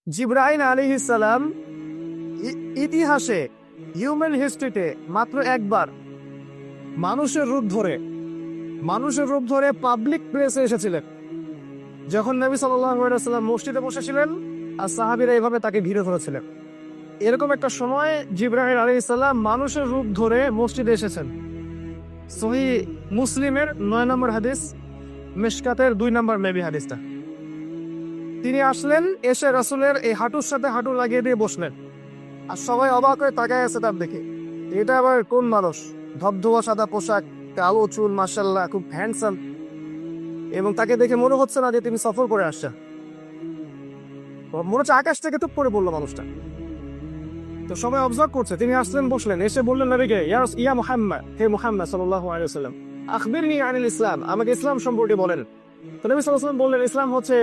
জিবরাইল আলাইহিস সালাম ইতিহাসে হিউম্যান হিস্ট্রিতে মাত্র একবার মানুষের রূপ ধরে পাবলিক প্লেসে এসেছিলেন, যখন নবী সাল্লাল্লাহু আলাইহি ওয়াসাল্লাম মসজিদে বসেছিলেন আর সাহাবীরা এভাবে তাকে ঘিরে ধরেছিলেন। এরকম একটা সময় জিবরাইল আলাইহিস সালাম মানুষের রূপ ধরে মসজিদে এসেছেন। সহিহ মুসলিমের 9 নম্বর হাদিস, মিশকাতের 2 নম্বর মেবি হাদিসটা। তিনি আসলেন, এসে রাসূলের এই হাঁটুর সাথে হাঁটু লাগিয়ে দিয়ে বসলেন, আর সবাই অবাক হয়ে তাকায় আছে তার দিকে। এটা আবার কোন মানুষ? ধবধবা সাদা পোশাক, কালো চুল, মাশাআল্লাহ খুব হ্যান্ডসাম, এবং তাকে দেখে মনে হচ্ছে না যে তিনি সফর করে আসছেন। মনে হচ্ছে আকাশ থেকে টুপ করে বললো মানুষটা। তো সবাই অবজার্ভ করছে, তিনি আসলেন, বসলেন, এসে বললেন নবীকে, ইয়া মুহাম্মদ, হে মুহাম্মদ সাল্লাল্লাহু আলাইহি ওয়াসাল্লাম, আখবিরনি আনিল ইসলাম, আমাকে ইসলাম সম্পর্কে বলেন। তো নবী সাল্লাল্লাহু আলাইহি ওয়াসাল্লাম বললেন, ইসলাম হচ্ছে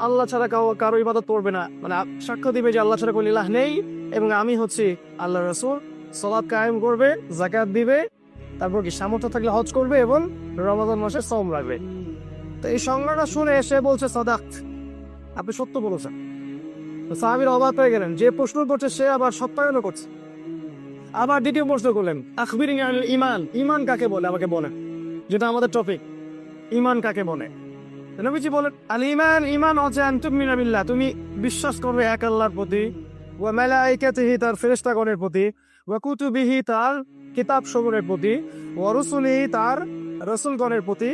আল্লাহ ছাড়া কারো ইবাদত করবে না, মানে সাক্ষ্য দিবে যে আল্লাহ ছাড়া কোনো ইলাহ নেই এবং আমি হচ্ছি আল্লাহর রাসূল, সালাত কায়েম করবে, যাকাত দিবে, তারপর কি সামর্থ্য থাকলে হজ করবে এবং রমাদান মাসে সওম রাখবে। তো এই সংজ্ঞাটা শুনে এসে বলছে, সাদাক্ত, আপনি সত্য বলেছেন। তো সাহাবীরা অবাক হয়ে গেলেন, যে প্রশ্ন করছে সে আবার সত্যায়নও করছে। আবার দ্বিতীয় প্রশ্ন করলেন, আখবিরনি আনিল ঈমান, ঈমান কাকে বলে আমাকে বলেন, যেটা আমাদের টপিক, ঈমান কাকে বলে। নবীজি বলেন, আল ঈমান, ঈমান হচ্ছে আন তুমিনা বিল্লাহ, তুমি বিশ্বাস করবে এক আল্লাহর প্রতি, ওয়া মালাইকাতিহি, তার ফেরেশতাগণের প্রতি, ওয়া কুতুবিহি, তার কিতাব সমূহের প্রতি, ওয়া রুসুলিহি, তার রাসূলগণের প্রতি,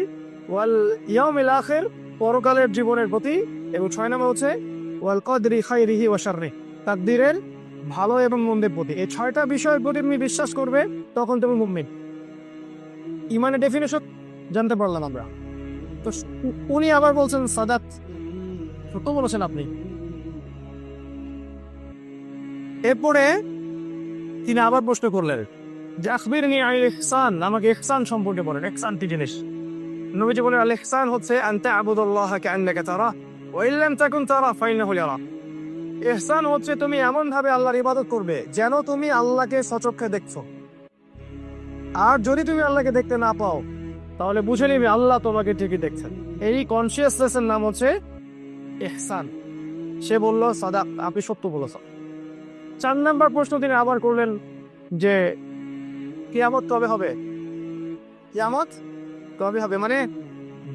ওয়াল ইয়াউমিল আখির, পরকালের জীবনের প্রতি, এবং 6 নম্বর হচ্ছে ওয়াল কদরি খাইরিহি ওয়া শাররিহি, তাকদীরের ভালো এবং মন্দের প্রতি। এই 6টা বিষয়ের প্রতি তুমি বিশ্বাস করবে, তখন তুমি মুমিন। ঈমানের ডেফিনিশন জানতে পারলাম আমরা। তো উনি আবার বলছেন, সাদাত, সত্য বলেছেন আপনি। এরপরে তিনি আবার প্রশ্ন করলেন যে আখবিরনি আনিল ইহসান, আমাকে ইহসান সম্পর্কে বলেন, ইহসান কি জিনিস। নবীজি বলেন, আল ইহসান হচ্ছে আন তা'বুদাল্লাহা কাআন্নাকা তারা ওয়া ইন লাম তাকুন তারা ফাইন্নাহু ইয়ারা। ইহসান হচ্ছে তুমি এমন ভাবে আল্লাহর ইবাদত করবে যেন তুমি আল্লাহকে সচক্ষে দেখছো, আর যদি তুমি আল্লাহকে দেখতে না পাও তাহলে বুঝে নিবে আল্লাহ তোমাকে ঠিকই দেখছেন। এই কনসিয়াসনেসের নাম হচ্ছে ইহসান। সে বলল, সাদাক, আপনি সত্য বলেছেন। 4 নম্বর প্রশ্ন তিনি আবার করলেন যে কিয়ামত কবে হবে। কিয়ামত কবে হবে মানে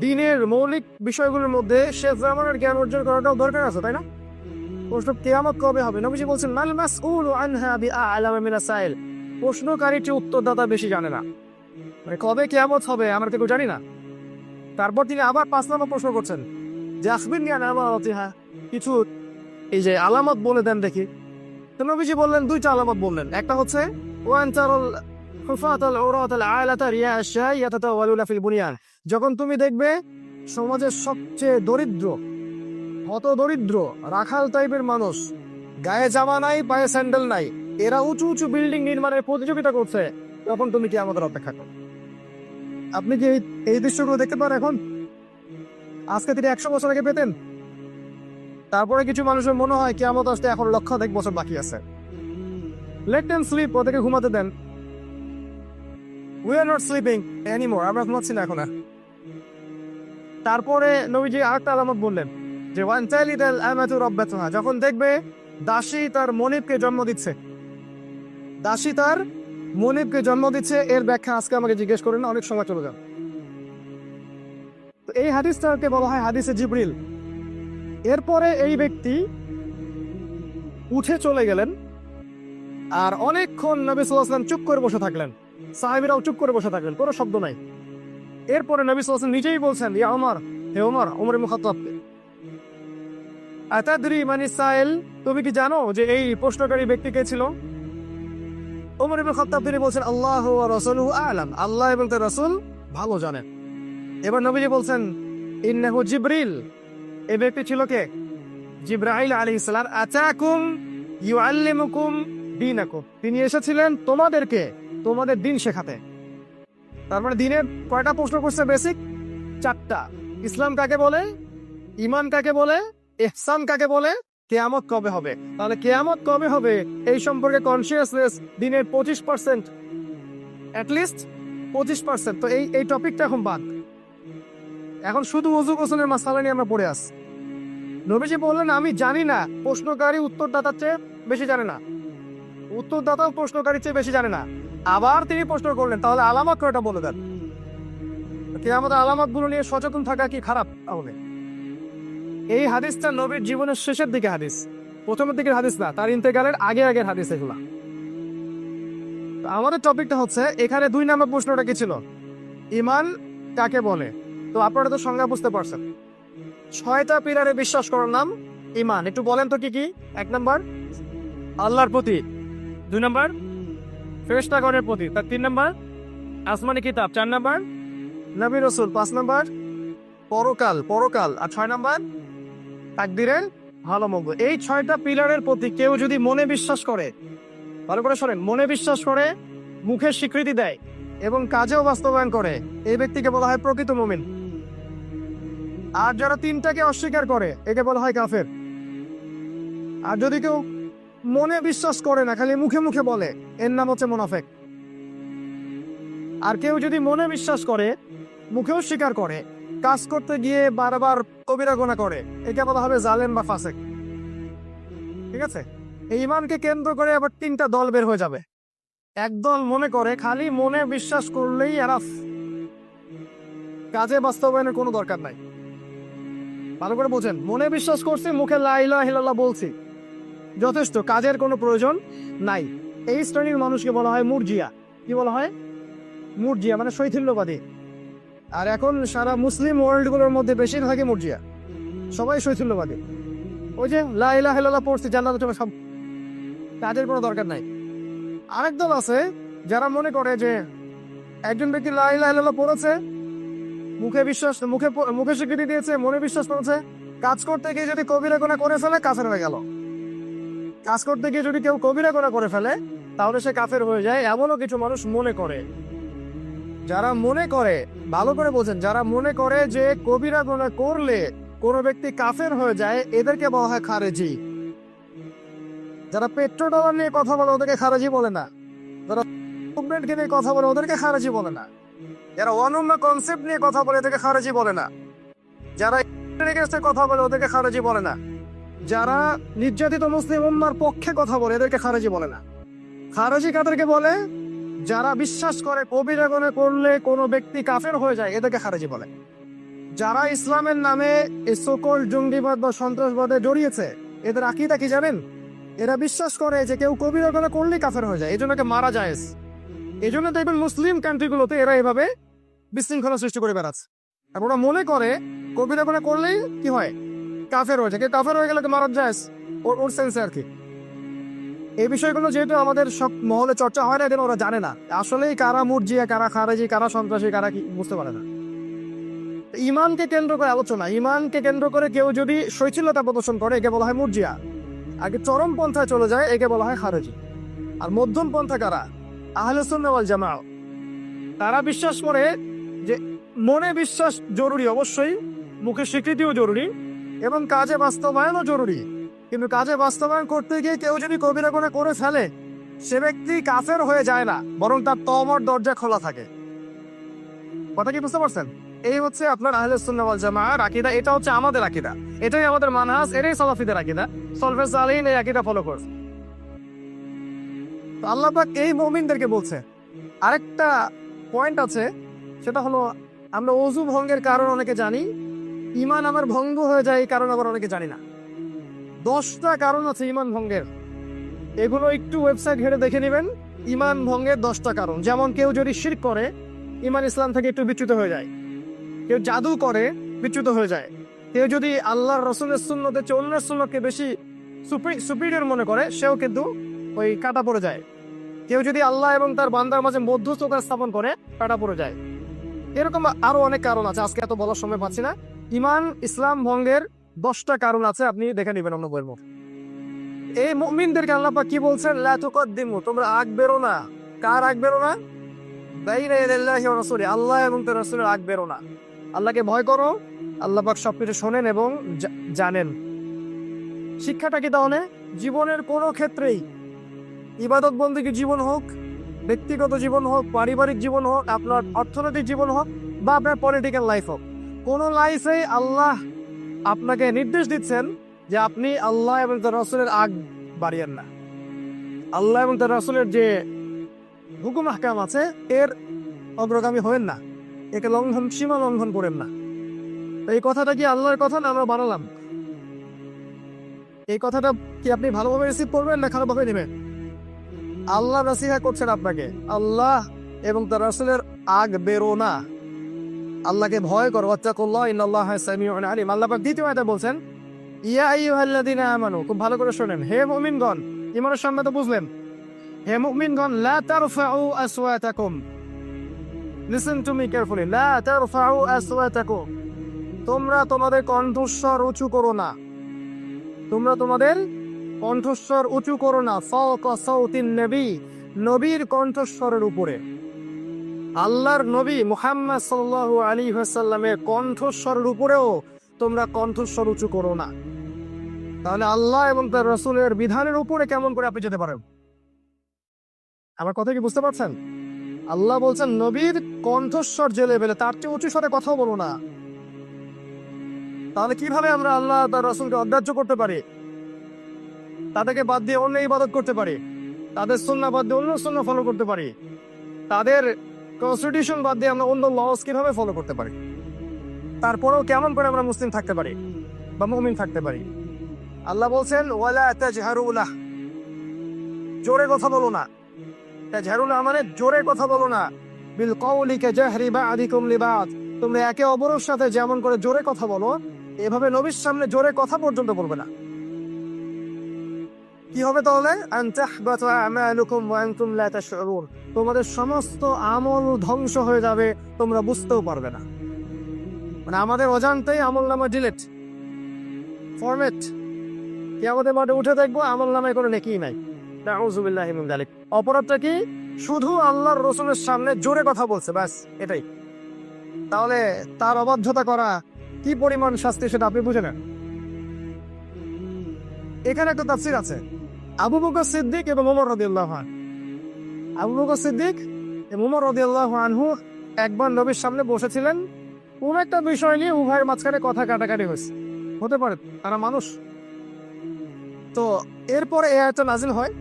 দিনের মৌলিক বিষয়গুলোর মধ্যে শেষ জামানের জ্ঞান অর্জন করাটাও দরকার আছে, তাই না? প্রশ্ন, কিয়ামত কবে হবে। নবীজি বলছেন, মাল মাসউলু আনহা বিআ'লামা মিনাস সাইল, প্রশ্নকারীর চেয়ে উত্তরদাতা বেশি জানে না। মানে কবে কিয়ামত হবে আমরা কেউ জানি না। তারপর তিনি আবার 5 নম্বর প্রশ্ন করছেন যে আখবিরনি আন আমাতিহা, কিছু এই যে আলামত বলে দেন দেখি। তো নবীজি বললেন, 2টা আলামত বললেন। একটা হচ্ছে ওয়ান তারাল হুফাতাল উরাতাল আলাতা রিয়া আশ-শাই ইয়াতাতাওয়ালুনা ফিল বুনিয়ান, যখন তুমি দেখবে সমাজের সবচেয়ে দরিদ্র, হত দরিদ্র, রাখাল টাইপের মানুষ, গায়ে জামা নাই, পায়ে স্যান্ডেল নাই, এরা উঁচু উঁচু বিল্ডিং নির্মাণের প্রতিযোগিতা করছে, তখন তুমি কি আমাদের অপেক্ষা করো। আপনি কি এই দৃশ্যগুলো দেখতে পারেন এখন? আজকে তিনি 100 বছর আগে পেতেন। তারপরে কিছু মানুষের মনে হয় কিয়ামত আসতে এখন লক্ষাধিক বছর বাকি আছে। লেট দেম স্লিপ, ওদেরকে ঘুমাতে দেন। We are not sleeping anymore, আমরা ঘুমাচ্ছি না এখন আর। তারপরে নবীজি আরেকটা আলামত বললেন যে ওয়ান তালিদাল আমাতু রাব্বাতুহা, যখন দেখবে দাসী তার মনিবকে জন্ম দিচ্ছে, দাসী তার মনিবকে জন্ম দিচ্ছে। এর ব্যাখ্যা আজকে আমাকে জিজ্ঞেস করেন না, অনেক সময় চলে যান। তো এই হাদিসটাকে বলা হয় হাদিসে জিবরিল। এরপরে এই ব্যক্তি উঠে চলে গেলেন, আর অনেকক্ষণ নবী সাল্লাল্লাহু আলাইহি ওয়াসাল্লাম চুপ করে বসে থাকলেন, সাহাবীরাও চুপ করে বসে থাকলেন, কোনো শব্দ নাই। এরপরে নবী সাল্লাল্লাহু আলাইহি ওয়াসাল্লাম নিজেই বলছেন, ইয়া ওমর, হে ওমর, ওমর ইবনে খাত্তাব, আতাদরি মানিস সাইল, তুমি কি জানো যে এই প্রশ্নকারী ব্যক্তি কে ছিল? ওমর ইবনে খাত্তাব তিনি বলছেন, আল্লাহু ওয়া রাসূলুহু আ'লাম, আল্লাহ এবং তার রাসূল ভালো জানেন। এবার নবীজি বলছেন, ইন্নাহু জিবরিল, এই ব্যক্তি ছিল কে? জিবরাইল আলাইহিস সালাম। আতাকুম ইউআল্লিমুকুম দীনাকুম, তিনি এসেছিলেন তোমাদেরকে তোমাদের দিন শেখাতে। তার মানে দিনের কয়টা প্রশ্ন করছে? বেসিক 4টা। ইসলাম কাকে বলে, ঈমান কাকে বলে, ইহসান কাকে বলে, কিয়ামত কবে হবে। তাহলে কিয়ামত কবে হবে এই সম্পর্কে কনসিয়াসনেস দিনের 25%, অ্যাটলিস্ট 25%। তো এই টপিকটা এখন বাদ, এখন শুধু ওযু গোসলের মাসালা নিয়ে আমরা পড়ে আসি। নবীজি বললেন আমি জানি না, প্রশ্নকারী উত্তরদাতার চেয়ে বেশি জানে না, উত্তরদাতাও প্রশ্নকারীর চেয়ে বেশি জানে না। আবার তিনি প্রশ্ন করলেন, তাহলে আলামত কয়টা বলে দেন। কিয়ামতের আলামতগুলো নিয়ে সচেতন থাকা কি খারাপ? তাহলে এই হাদিসটা নবীর জীবনের শেষের দিকে হাদিস, প্রথমের দিকের হাদিস না, তার ইন্তেকালের আগের হাদিস এগুলা। আমাদের টপিকটা হচ্ছে এখানে 2 নম্বর প্রশ্নটা কি ছিল, ঈমান কাকে বলে। তো আপনারা তো সংজ্ঞা বুঝতে পারছেন, 6টা পিলারে বিশ্বাস করার নাম ঈমান। একটু বলেন তো কি কি। 1 নম্বর আল্লাহর প্রতি, 2 নম্বর ফেরেশতাগণের প্রতি, তার 3 নম্বর আসমানি কিতাব, 4 নম্বর নবী রাসূল, 5 নম্বর পরকাল, আর 6 নম্বর তাকদীরের ভালো মন্দ। এই 6টা পিলারের প্রতি কেউ যদি মনে বিশ্বাস করে, ভালো করে শোনেন, মনে বিশ্বাস করে, মুখে স্বীকৃতি দেয় এবং কাজেও বাস্তবায়ন করে, এই ব্যক্তিকে বলা হয় প্রকৃত মুমিন। আর যারা 3টাকে অস্বীকার করে একে বলা হয় কাফের। আর যদি কেউ মনে বিশ্বাস করে না, খালি মুখে মুখে বলে, এর নাম হচ্ছে মুনাফিক। আর কেউ যদি মনে বিশ্বাস করে, মুখেও স্বীকার করে, কাজ করতে গিয়ে বারবার কবিরা গুনাহ করে, একে বলা হবে জালেম বা ফাসিক। ঠিক আছে? এই ঈমানকে কেন্দ্র করে আবার 3টা দল বের হয়ে যাবে। একদল মনে করে খালি মনে বিশ্বাস করলেই আরাফ, কাজে বাস্তবায়নের কোনো দরকার নাই। ভালো করে বোঝেন, মনে বিশ্বাস করছি, মুখে লা ইলাহা ইল্লাল্লাহ বলছি, যথেষ্ট, কাজের কোনো প্রয়োজন নাই। এই শ্রেণীর মানুষকে বলা হয় মুরজিয়া। কি বলা হয়? মুরজিয়া, মানে শৈথিল্যবাদী। আর এখন সারা মুসলিম ওয়ার্ল্ডগুলোর মধ্যে বেশিরভাগই মুরজিয়া, সবাই শৈথিল্যবাদী। ওই যে লা ইলাহা ইল্লাল্লাহ পড়ছি, জান্নাতে চলে, সব, কাজের কোনো দরকার নাই। আরেক দল আছে যারা মনে করে যে একজন ব্যক্তি লা ইলাহা ইল্লাল্লাহ পড়েছে, মুখে স্বীকৃতি দিয়েছে, মনে বিশ্বাস করেছে, কাজ করতে গিয়ে যদি কবিরা গুনাহ করে ফেলে কাফের হয়ে গেল। কাজ করতে গিয়ে যদি কেউ কবিরা গুনাহ করে ফেলে তাহলে সে কাফের হয়ে যায়, এমনও কিছু মানুষ মনে করে। যারা মনে করে, ভালো করে বোঝেন, যারা মনে করে যে কবিরা গুনাহ করলে কোনো ব্যক্তি কাফের হয়ে যায়, এদেরকে বলা হয় খারেজি। যারা পেট্রো ডলার নিয়ে কথা বলে ওদেরকে খারেজি বলে না, যারা মুভমেন্টকে নিয়ে কথা বলে ওদেরকে খারেজি বলে না, যারা অনন্য কনসেপ্ট নিয়ে কথা বলে এদেরকে খারেজি বলে না, যারা কথা বলে ওদেরকে খারেজি বলে না, যারা নির্যাতিত মুসলিম উম্মার পক্ষে কথা বলে এদেরকে খারেজি বলে না। খারেজি কাদেরকে বলে? যারা বিশ্বাস করে কবিরা গুনাহ করলে কোনো ব্যক্তি কাফের হয়ে যায়, এদেরকে খারেজি বলে। যারা ইসলামের নামে এই সকল জঙ্গিবাদ বা সন্ত্রাসবাদে জড়িয়েছে, এদের আকীদা কি জানেন? এরা বিশ্বাস করে যে কেউ কবিরা গুনাহ করলেই কাফের হয়ে যায়, এজন্য মারা যায়। এজন্য দেখবেন মুসলিম কান্ট্রিগুলোতে এরা এভাবে বিশৃঙ্খলা সৃষ্টি করে বেড়াচ্ছে। আর ওরা মনে করে কবিরা গুনাহ করলেই কি হয়, কাফের হয়ে যায়। কাফের হয়ে গেলে তো মারা যায়, ওর সেন্সে আর কি। এই বিষয়গুলো যেহেতু আমাদের সব মহলে চর্চা হয় না, এদের ওরা জানে না আসলেই কারা মুরজিয়া, কারা খারেজি, কারা সন্ত্রাসী, কারা কি, বুঝতে পারে না। ঈমানকে কেন্দ্র করে আলোচনা, ঈমানকে কেন্দ্র করে কেউ যদি শৈথিল্যতা প্রদর্শন করে একে বলা হয় মুরজিয়া। আগে চরম পন্থায় চলে যায় একে বলা হয় খারেজি। আর মধ্যম পন্থা কারা? আহলে সুন্নাহ ওয়াল জামাআহ। তারা বিশ্বাস করে যে মনে বিশ্বাস জরুরি, অবশ্যই মুখে স্বীকৃতিও জরুরি এবং কাজে বাস্তবায়নও জরুরি, কিন্তু কাজে বাস্তবায়ন করতে গিয়ে কেউ যদি কবিরা গুনাহ করে ফেলে সে ব্যক্তি কাফের হয়ে যায় না, বরং তার তওবার দরজা খোলা থাকে। কথা কি বুঝতে পারছেন? এই হচ্ছে আপনার আহলে সুন্নাহ ওয়াল জামাআহর আকীদা। এটা হচ্ছে আমাদের আকীদা, এটাই আমাদের মানহাজ, এটাই সালাফিদের আকীদা। সালফে সালিহিন এই আকীদা ফলো করে। তো আল্লাহ পাক এই মুমিনদেরকে বলছে। আরেকটা পয়েন্ট আছে, সেটা হলো আমরা ওযু ভঙ্গের কারণ অনেকে জানি, ঈমান আমার ভঙ্গ হয়ে যায় এই কারণ আবার অনেকে জানি না। 10টা কারণ আছে ঈমান ভঙ্গের, এগুলো একটু ওয়েবসাইট ঘেটে দেখে নেবেন। ঈমান ভঙ্গের 10টা কারণ। যেমন কেউ যদি শিরক করে ঈমান ইসলাম থেকে একটু বিচ্যুত হয়ে যায়, কেউ জাদু করে বিচ্যুত হয়ে যায়, কেউ যদি আল্লাহর রাসূলের সুন্নতের চেয়ে অন্যের সুন্নতকে বেশি সুপিরিয়র মনে করে সেও কিন্তু ওই কাটা পড়ে যায়, কেউ যদি আল্লাহ এবং তার বান্দার মাঝে মধ্যস্থতা স্থাপন করে কাটা পড়ে যায়। এরকম আরো অনেক কারণ আছে, আজকে এত বলার সময় পাচ্ছি না। ঈমান ইসলাম ভঙ্গের 10টা কারণ আছে, আপনি দেখে নেবেন অন্য বইয়ের মধ্যে। এই মুমিনদেরকে আল্লাহ পাক কি বলছেন? লা তুকদ্দিমু, তোমরা আগ বেরো না। কার আগ বেরো না? বাইনা ইয়াদাল্লাহি ওয়া রাসূলি, আল্লাহ এবং তার রাসূলের আগ বেরো না। আল্লাহকে ভয় করো, আল্লাহ পাক সবকিছু শোনেন এবং জানেন। শিক্ষাটা কি তাহলে? জীবনের কোনো ক্ষেত্রেই, ইবাদত বন্দেগী জীবন হোক, ব্যক্তিগত জীবন হোক, পারিবারিক জীবন হোক, আপনার অর্থনৈতিক জীবন হোক বা আপনার পলিটিক্যাল লাইফ হোক, কোনো লাইফে আল্লাহ আপনাকে নির্দেশ দিচ্ছেন যে আপনি আল্লাহ এবং তার রাসূলের আগ বাড়িয়েন না, আল্লাহ এবং তার রাসূলের যে হুকুম আহকাম আছে এর অগ্রগামী হবেন না, একে সীমা লঙ্ঘন করেন না। এই কথাটা কি আল্লাহর কথা না আমরা বানালাম? এই কথাটা কি আপনি ভালোভাবে রিসিভ করবেন না খারাপভাবে নেবেন? আল্লাহ নাসিহা করছেন আপনাকে, আল্লাহ এবং তার রাসূলের আগ বেরো না, আল্লাহকে ভয় করো, ওয়াত্তাকুল্লাহ ইন্নাল্লাহা সামিউন আলিম। আল্লাহ পাক দ্বিতীয় আয়াতে বলছেন, ইয়া আইয়ুহাল্লাযীনা আমানু, খুব ভালো করে শুনেন, হে মুমিনগণ, ঈমানের সামনে তো বুঝলেন, হে মুমিনগণ, লা তারফাউ আসওয়াতাকুম, লিসেন টু মি কেয়ারফুলি, লা তারফাউ আসওয়াতাকুম, তোমরা তোমাদের কণ্ঠস্বর উঁচু করো না, তোমরা তোমাদের কণ্ঠস্বর উঁচু করো না, ফাওকা সাউতিন নবী, নবীর কণ্ঠস্বরের উপরে। আল্লাহর নবী মুহাম্মদ সাল্লাল্লাহু আলাইহি ওয়াসাল্লামের কণ্ঠস্বরের উপরেও তোমরা কণ্ঠস্বর উঁচু করো না। তাহলে আল্লাহ এবং তার রাসূলের বিধানের উপরে কেমন করে আপনি যেতে পারেন? আমার কথা কি বুঝতে পারছেন? আল্লাহ বলছেন নবীর কণ্ঠস্বর যে লেভেলে, তার চেয়ে উঁচু স্বরে কথা বলো না। তাহলে কিভাবে আমরা আল্লাহ তার রাসূলকে অগ্রাহ্য করতে পারি? তাদেরকে বাদ দিয়ে অন্য ইবাদত করতে পারি, তাদের সুন্নাহ বাদ দিয়ে অন্য সুন্নাহ ফলো করতে পারি, তাদের কনস্টিটিউশন বাদ দিয়ে আমরা অন্য লস কিভাবে ফলো করতে পারি? তারপরেও কেমন করে আমরা মুসলিম থাকতে পারি বা মুমিন থাকতে পারি? আল্লাহ বলছেন ওয়ালা তাজহারু লাহ, জোরে কথা বলো না। তাজহারু লাহ মানে জোরে কথা বলো না। বিল কওলি কাজাহরি বা'দিকুম লিবাদ, তোমরা একে অপরের সাথে যেমন করে জোরে কথা বলো, এভাবে নবীর সামনে জোরে কথা পর্যন্ত বলবে না। কি হবে তাহলে? আন তাহবাতু আমালুকুম ওয়া আনতুম লা তাশউরুন, তোমাদের সমস্ত আমল ধ্বংস হয়ে যাবে, তোমরা বুঝতেও পারবে না। মানে আমাদের অজান্তেই আমলনামা ডিলিট, ফরম্যাট, কিয়ামতের মাঠে উঠে দেখবো আমলনামায় কোনো নেকিই নাই। নাউযু বিল্লাহি মিন যালিক। অপরাধটা কি? শুধু আল্লাহর রাসূলের সামনে জোরে কথা বলছে, ব্যাস এটাই। তাহলে তার অবাধ্যতা করা কি পরিমাণ শাস্তি সেটা আপনি বুঝে নেন। এখানে একটা তাফসীর আছে, আবু বকর সিদ্দিক এবং ওমর রাদিয়াল্লাহু আনহু। আবু বকর সিদ্দিক এবং ওমর রাদিয়াল্লাহু আনহু একবার নবীর সামনে বসেছিলেন, কোন একটা বিষয় নিয়ে উভয়ের মাঝখানে কথা কাটাকাটি হয়েছে, হতে পারে, তারা মানুষ। তো এরপরে এই আয়াত নাজিল হয়,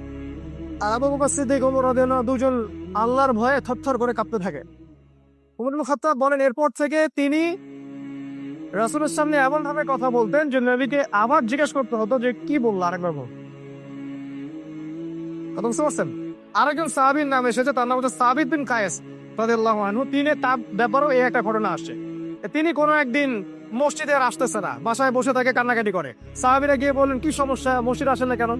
আর আবু বকর সিদ্দিক ওমর রাদিয়াল্লাহু আনহু দুজন আল্লাহর ভয়ে থরথর করে কাঁপতে থাকে। ওমর ইবনে খাত্তাব বলেন এরপর থেকে তিনি রাসূলের সামনে এমন ভাবে কথা বলতেন যে নবীকে আবার জিজ্ঞেস করতে হতো যে কি বললো, আরেকবার বল। কথা বুঝতে পারছেন? আরেকজন সাহাবীর নাম এসেছে, তার নাম হচ্ছে সাবিত বিন কায়েস রাদিয়াল্লাহু আনহু। তিনি, তার ব্যাপারেও এই একটা ঘটনা আসছে। তিনি কোনো একদিন মসজিদে আর আসতেছে না, বাসায় বসে থাকে, কান্নাকাটি করে। সাহাবীরা গিয়ে বললেন কি সমস্যা, মসজিদে আসেন না কেন?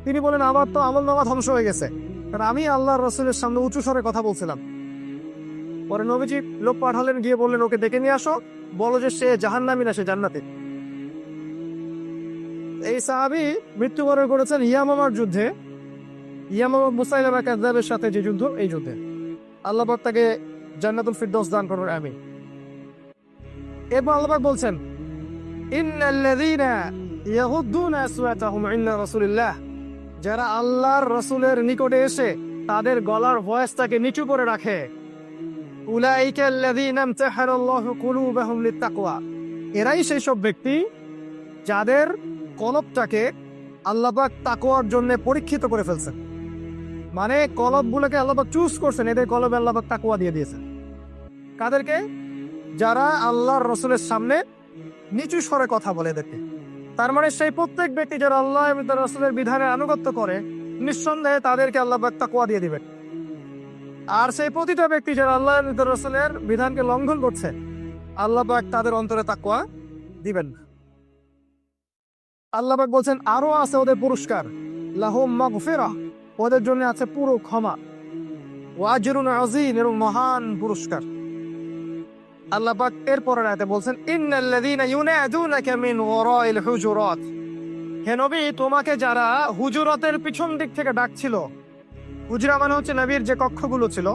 তিনি বলেন আমার তো আমলনামা ধ্বংস হয়ে গেছে, কারণ আমি আল্লাহর রাসূলের সামনে উঁচু স্বরে কথা বলছিলাম। পরে নবীজি লোক পাঠালেন, গিয়ে বললেন ওকে ডেকে নিয়ে আসো, বলো যে সে জাহান্নামী না সে জান্নাতি। এই সাহাবী মৃত্যুবরণ করেছেন ইয়ামামার যুদ্ধে, ইয়ামামা মুসাইলামা কাযযাবের সাথে যে যুদ্ধ, এই যুদ্ধে। আল্লাহ পাক তাকে জান্নাতুল ফিরদৌস দান করুন, আমিন। এরপর আল্লাহ পাক বলছেন ইন্নাল্লাযীনা ইয়াগুদ্দুনা আসওয়াতাহুম ইনদা রাসূলিল্লাহ, যারা আল্লাহর রাসূলের নিকটে এসে তাদের গলার ভয়েসটাকে নিচু করে রাখে, উলাইকা আল্লাযীনা ইমতাহানাল্লাহু কুলুবাহুম লিত্তাকওয়া, এরাই সেই সব ব্যক্তি যাদের কলবটাকে আল্লাহ পাক তাকওয়ার জন্য পরীক্ষিত করে ফেলছেন। মানে কলবগুলোকে আল্লাহ পাক চুজ করছেন, এদের কলবে আল্লাহ পাক তাকওয়া দিয়ে দিয়েছেন। কাদেরকে? যারা আল্লাহর রাসূলের সামনে নিচু স্বরে কথা বলে এদেরকে। তার মানে সেই প্রত্যেক ব্যক্তি যারা আল্লাহ এবং তার রাসূলের বিধানের আনুগত্য করে, নিঃসন্দেহে তাদেরকে আল্লাহ পাক তাকওয়া দিয়ে দিবেন। আর সেই প্রতিটা ব্যক্তি যারা আল্লাহ এবং তার রাসূলের বিধানকে লঙ্ঘন করছে, আল্লাহ পাক তাদের অন্তরে তাকওয়া দিবেন না। আল্লাহ পাক বলছেন আরো আছে ওদের পুরস্কার, লাহুম মাগফিরাহ, ওদের জন্য আছে পুরো ক্ষমা, ওয়া আজরুন আযীম, এবং মহান পুরস্কার। আল্লাহ পাক এরপরের আয়াতে বলছেন ইন্নাল্লাযীনা ইউনাদুনাকা মিন ওয়ারাইল হুজুরাত, হে নবী তোমাকে যারা হুজুরাতের পিছন দিক থেকে ডাকছিল। হুজরা মানে হচ্ছে নবীর যে কক্ষগুলো ছিল,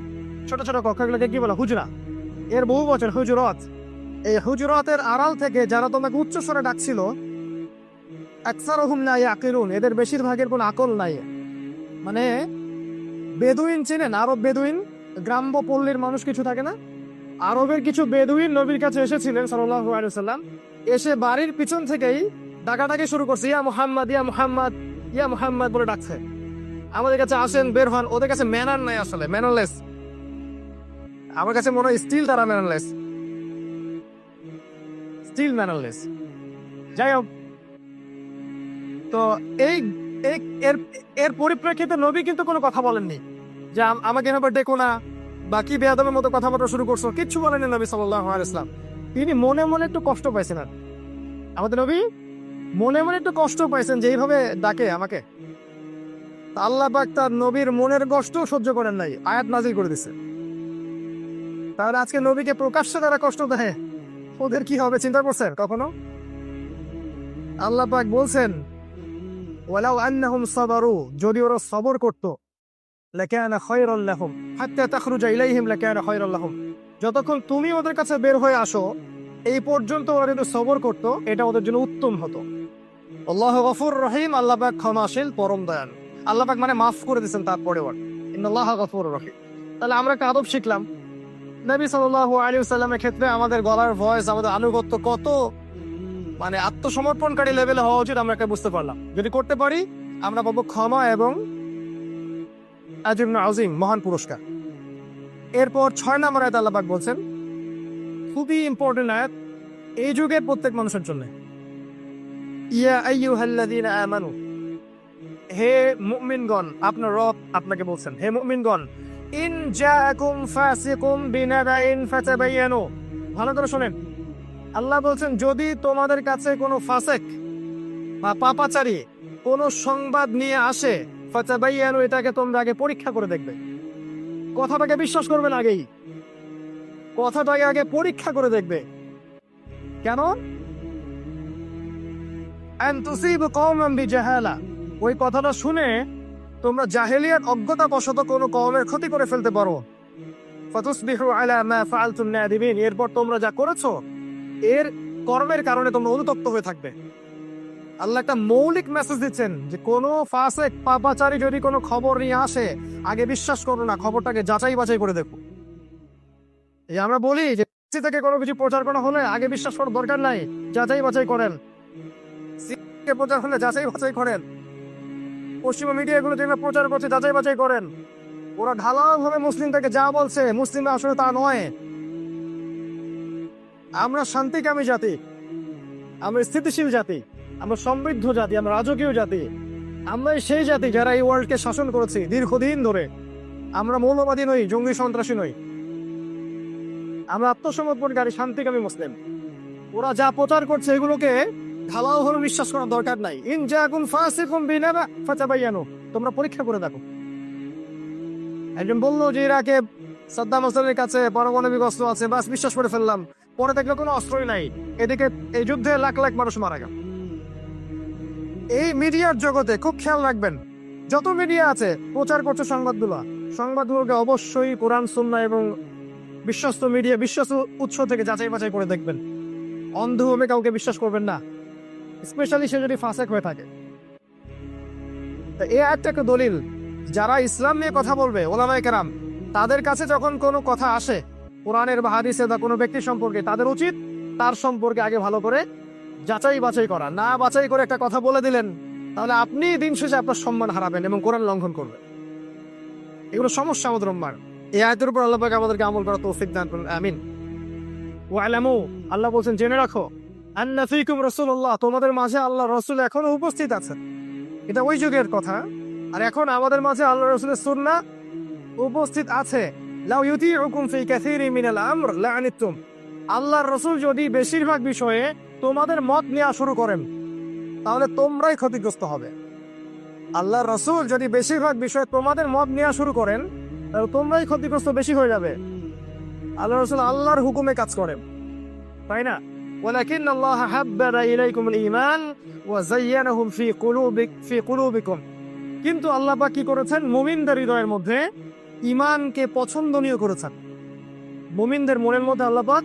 ছোট ছোট কক্ষগুলোকে কি বলে? হুজরা। এর বহু বচন হুজুরাত। এই হুজুরাতের আড়াল থেকে যারা তোমাকে উচ্চ স্বরে ডাকছিল, আকসারুহুম লা ইয়াকিলুন, এদের বেশিরভাগের কোনো আকল নাই। মানে বেদুইন চেনেন? আরব বেদুইন, গ্রাম্য পল্লীর মানুষ কিছু থাকে না? আরবের কিছু বেদুইন নবীর কাছে এসেছিলেন সাল্লাল্লাহু আলাইহি ওয়াসাল্লাম। এসে বাড়ির পিছন থেকেই ডাকাডাকি শুরু করছে, ইয়া মুহাম্মদ ইয়া মুহাম্মদ ইয়া মুহাম্মদ বলে ডাকছে। আমাদের কাছে আসেন, বের হন। ওদের কাছে ম্যানার নাই, আসলে ম্যানারলেস। আমার কাছে মনে হয় স্টিল তারা ম্যানারলেস, স্টিল ম্যানারলেস। যাই হোক, তো এই এর এর পরিপ্রেক্ষিতে নবী কিন্তু কোনো কথা বলেননি যে আমাকে এভাবে ডেকো না বা কি বেয়াদবের মতো কথাবার্তা শুরু করছো, কিচ্ছু বলেননি নবী সাল্লাল্লাহু আলাইহি ওয়াসাল্লাম। তিনি মনে মনে একটু কষ্ট পাইছেন। আর আমাদের নবী মনে মনে একটু কষ্ট পাইছেন যে এইভাবে ডাকে আমাকে। আল্লাহ পাক তার নবীর মনের কষ্ট সহ্য করেন নাই, আয়াত নাজিল করে দিছে। তাহলে আজকে নবীকে প্রকাশ্যে তারা কষ্ট দেয়, ওদের কি হবে চিন্তা করছেন কখনো? আল্লাহ পাক বলছেন, ওয়ালাউ আন্নাহুম সাবারু, যদি ওরা সবর করত, লাকানা খায়রাল লাহুম হাত্তা তাখরুজা ইলাইহিম লাকানা খায়রাল লাহুম, যতক্ষণ তুমি ওদের কাছে বের হয়ে আসো এই পর্যন্ত ওরা যদি সবর করত, এটা ওদের জন্য উত্তম হতো। আল্লাহু গফুর রহিম, আল্লাহ পাক ক্ষমাশীল পরম দয়ালু। আল্লাহ পাক মানে মাফ করে দিয়েছেন তারপরে ওর ইন্নাল্লাহা গফুরুর রহিম। তাহলে আমরা একটা আদব শিখলাম। নবী সাল্লাল্লাহু আলাইহি ওয়াসাল্লামের ক্ষেত্রে আমাদের গলার ভয়েস, আমাদের আনুগত্য কত মানে আত্মসমর্পণকারী লেভেলে হওয়া উচিত আমরা একটা বুঝতে পারলাম। যদি করতে পারি আমরা পাবো ক্ষমা এবং আজরুন আযীম, মহান পুরস্কার। এরপর 6 নম্বর আয়াত আল্লাহ পাক বলছেন, খুবই ইম্পর্টেন্ট আয়াত এই যুগের প্রত্যেক মানুষের জন্য। ইয়া আইয়ুহাল্লাযীনা আমানু, হে মুমিনগণ, আপনার রব আপনাকে বলছেন, হে মুমিনগণ, ইন জাআকুম ফাসিকুম বিনাবাইন ফাতাবায়ানু, ভালো করে শুনেন। আল্লাহ বলছেন, যদি তোমাদের কাছে কোনো ফাসিক বা পাপাচারী কোনো সংবাদ নিয়ে আসে, ফাতাবায়ানু, এটাকে তোমরা আগে পরীক্ষা করে দেখবে। কথাটাকে বিশ্বাস করবেন আগেই, কথাটাকে আগে পরীক্ষা করে দেখবে। কেন? আন তুসিবু কওমান বিজাহালা, ওই কথাটা শুনে তোমরা জাহেলিয়াত অজ্ঞতা বশত কোনো কওমের ক্ষতি করে ফেলতে পারো। ফাতুসবিহু আলা মা ফাআলতুম নাদিমিন, এরপর তোমরা যা করেছো এর কর্মের কারণে তোমরা অনুতপ্ত হয়ে থাকবে। আল্লাহ একটা মৌলিক মেসেজ দিচ্ছেন যে কোনো ফাসিক পাপাচারী যদি কোনো খবর নিয়ে আসে আগে বিশ্বাস করো না, খবরটাকে যাচাই বাছাই করে দেখো। এই আমরা বলি যে থেকে কোনো কিছু প্রচার করা হলে আগে বিশ্বাস করার দরকার নাই, যাচাই বাছাই করেন। প্রচার হলে যাচাই বাছাই করেন। পশ্চিমা মিডিয়াগুলো যেগুলো প্রচার করছে যাচাই বাছাই করেন। ওরা ঢালাওভাবে মুসলিমটাকে যা বলছে, মুসলিমরা আসলে তা নয়। আমরা শান্তিকামী জাতি, আমরা স্থিতিশীল জাতি, আমরা সমৃদ্ধ জাতি, আমরা রাজকীয় জাতি। আমরা সেই জাতি যারা এই ওয়ার্ল্ডকে শাসন করেছি দীর্ঘদিন ধরে। আমরা মৌলবাদী নই, জঙ্গি সন্ত্রাসী নই, আমরা আত্মসমর্পণকারী শান্তিকামী মুসলিম। ওরা যা প্রচার করছে এগুলোকে ঢালাওভাবে বিশ্বাস করার দরকার নাই। ইন জাআকুম ফাসিকুম বিনাবা ফাতাবায়ানু, তোমরা পরীক্ষা করে দেখো। একজন বললো যে ইরাকে সাদ্দাম হোসেনের কাছে পারমাণবিক অস্ত্র আছে, বাস বিশ্বাস করে ফেললাম। পরে দেখলো কোনো অস্ত্রই নাই। এদিকে এই যুদ্ধে লাখ লাখ মানুষ মারা গেল। এই মিডিয়ার জগতে খুব খেয়াল রাখবেন, যত মিডিয়া আছে প্রচার করছে সংবাদগুলোকে অবশ্যই কোরআন সুন্নাহ এবং বিশ্বস্ত মিডিয়া, বিশ্বস্ত উৎস থেকে যাচাই বাছাই করে দেখবেন। অন্ধভাবে কাউকে বিশ্বাস করবেন না, স্পেশালি সে যদি ফাসিক হয়ে থাকে। এই একটা দলিল, যারা ইসলাম নিয়ে কথা বলবে ওলামায়ে কেরাম, তাদের কাছে যখন কোনো কথা আসে কোরআনের বা হাদিসের বা কোনো ব্যক্তি সম্পর্কে, তাদের উচিত তার সম্পর্কে আগে ভালো করে যাচাই বাছাই করা। না বাছাই করে একটা কথা বলে দিলেন, তাহলে আপনি দিন শেষে আপনার সম্মান হারাবেন এবং কোরআন লঙ্ঘন করবেন। এগুলো সমস্যা আমাদের উম্মার। এই আয়াতের উপর আল্লাহ পাক আমাদেরকে আমল করার তৌফিক দান করুন, আমিন। ওয়ালামু, আল্লাহ বলছেন জেনে রাখো, আন্না ফীকুম রাসূলুল্লাহ, তোমাদের মাঝে আল্লাহ রাসূল এখনো উপস্থিত আছেন। এটা ওই যুগের কথা। আর এখন আমাদের মাঝে আল্লাহ রাসূলের সুন্নাহ উপস্থিত আছে। লাউ ইউতিউকুম ফি কাসীরিন মিনাল আমর লাআনিতুম, আল্লাহর রাসূল যদি বেশিরভাগ বিষয়ে তোমাদের মত নেওয়া শুরু করেন তাহলে তোমরাই ক্ষতিগ্রস্ত হবে। আল্লাহর রাসূল যদি বেশিরভাগ বিষয়ে তোমাদের মত নেওয়া শুরু করেন তাহলে তোমরাই ক্ষতিগ্রস্ত বেশি হয়ে যাবে। আল্লাহর রাসূল আল্লাহর হুকুমে কাজ করেন, তাই না? ওয়ালাকিন আল্লাহ হাব্বাবা ইলাইকুমুল ঈমান ওয়া যায়্যানাহু ফি কুলুবিকুম, কিন্তু আল্লাহ পাক কি করেছেন? মুমিনদের হৃদয়ের মধ্যে ঈমানকে পছন্দনীয় করেছেন। মুমিনদের মনের মধ্যে আল্লাহ পাক